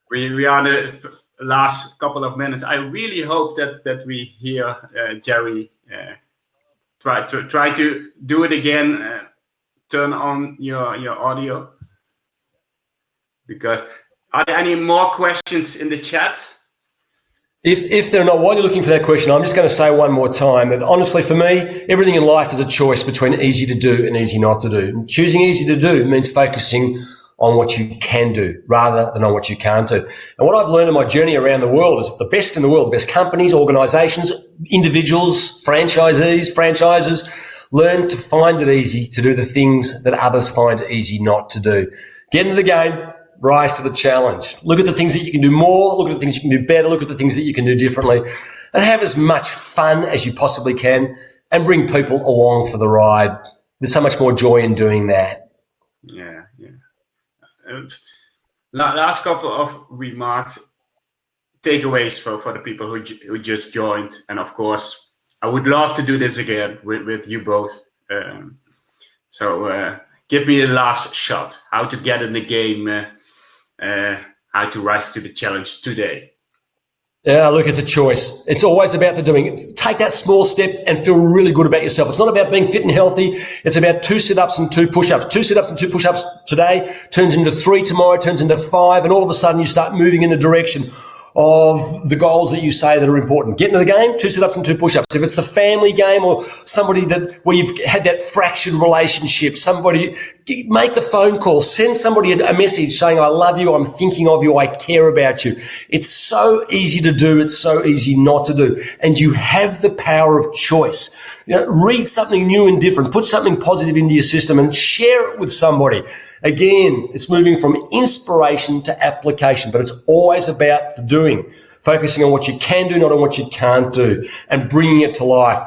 We are the last couple of minutes. I really hope that we hear Jerry try to do it again. Turn on your audio. Because are there any more questions in the chat? If they're not, while you're looking for that question, I'm just going to say one more time that honestly for me, everything in life is a choice between easy to do and easy not to do. And choosing easy to do means focusing on what you can do rather than on what you can't do. And what I've learned in my journey around the world is the best in the world, the best companies, organizations, individuals, franchisers, learn to find it easy to do the things that others find it easy not to do. Get into the game. Rise to the challenge. Look at the things that you can do more, look at the things you can do better, look at the things that you can do differently, and have as much fun as you possibly can and bring people along for the ride. There's so much more joy in doing that. Yeah. Last couple of remarks, takeaways for the people who just joined, and of course, I would love to do this again with you both. So give me a last shot. How to get in the game, how to rise to the challenge today. Yeah, look, it's a choice. It's always about the doing. Take that small step and feel really good about yourself. It's not about being fit and healthy. It's about 2 sit-ups and 2 push-ups. 2 sit-ups and 2 push-ups today turns into 3 tomorrow, turns into 5, and all of a sudden you start moving in the direction of the goals that you say that are important. Get into the game, 2 sit-ups and 2 push-ups. If it's the family game or somebody where you've had that fractured relationship, somebody, make the phone call, send somebody a message saying, I love you, I'm thinking of you, I care about you. It's so easy to do, it's so easy not to do. And you have the power of choice. Read something new and different, put something positive into your system and share it with somebody. Again, it's moving from inspiration to application, but it's always about the doing, focusing on what you can do, not on what you can't do, and bringing it to life.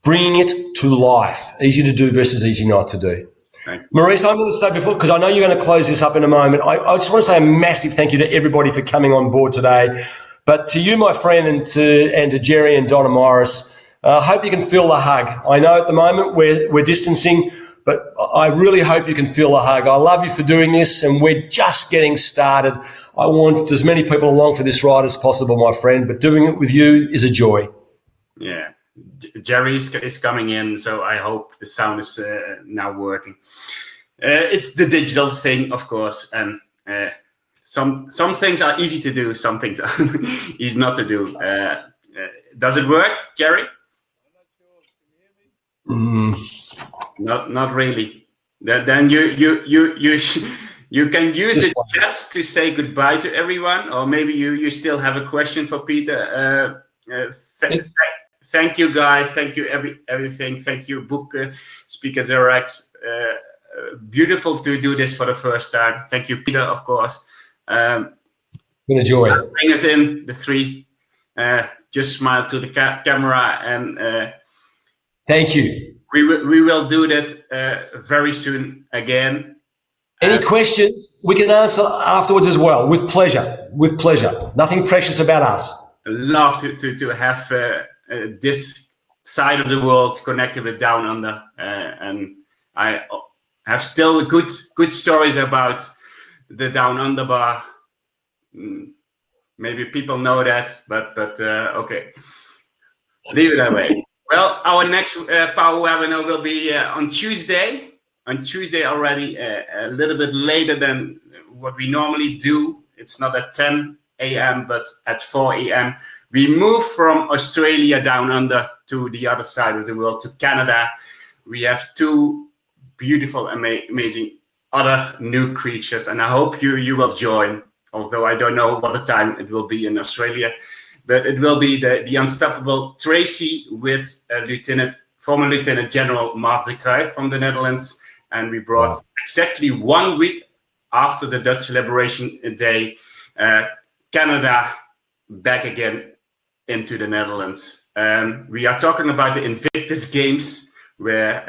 Bringing it to life. Easy to do versus easy not to do. Okay. Maurice, I'm going to say before, because I know you're going to close this up in a moment, I just want to say a massive thank you to everybody for coming on board today. But to you, my friend, and to Jerry and Donna Morris, I hope you can feel the hug. I know at the moment we're distancing, but I really hope you can feel the hug. I love you for doing this, and we're just getting started. I want as many people along for this ride as possible, my friend, but doing it with you is a joy. Yeah, Jerry is coming in, so I hope the sound is now working. It's the digital thing, of course, and some things are easy to do, some things are easy not to do. Does it work, Jerry? Not really. Then you can use the chat to say goodbye to everyone, or maybe you still have a question for Peter. Thank you, guys. Thank you everything. Thank you, 𝒃𝒐𝒌𝒆𝒄𝒔. Beautiful to do this for the first time. Thank you, Peter, of course. Been a joy. Bring us in, the 3. Just smile to the camera and. Thank you. We will do that very soon again. Any questions we can answer afterwards as well, with pleasure. With pleasure. Nothing precious about us. Love to have this side of the world connected with Down Under, and I have still good stories about the Down Under bar. Maybe people know that, but okay, leave it that way. Well, our next Power webinar will be on Tuesday. On Tuesday already, a little bit later than what we normally do. It's not at 10 a.m., but at 4 a.m. We move from Australia down under to the other side of the world, to Canada. We have 2 beautiful, amazing other new creatures, and I hope you will join, although I don't know what the time it will be in Australia. But it will be the unstoppable Tracy with former Lieutenant General 𝒔𝒔𝒆𝒄𝒔 from the Netherlands. And we brought exactly 1 week after the Dutch Liberation Day, Canada back again into the Netherlands. We are talking about the Invictus Games, where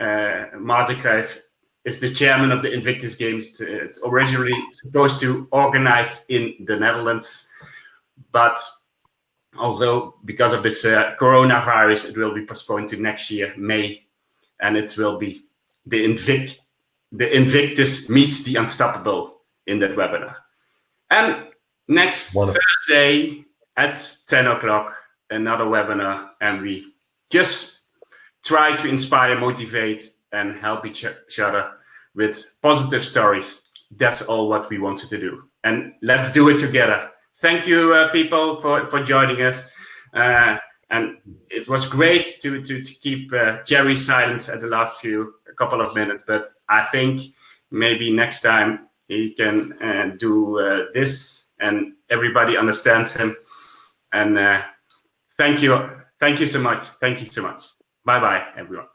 𝒔𝒔𝒆𝒄𝒔 is the chairman of the Invictus Games, originally supposed to organize in the Netherlands. But although because of this coronavirus, it will be postponed to next year, May, and it will be the Invictus meets the Unstoppable in that webinar. And next Thursday at 10 o'clock, another webinar, and we just try to inspire, motivate, and help each other with positive stories. That's all what we wanted to do, and let's do it together. Thank you, people, for joining us. And it was great to keep Jerry's silence at the last couple of minutes. But I think maybe next time he can do this, and everybody understands him. And thank you so much. Thank you so much. Bye-bye, everyone.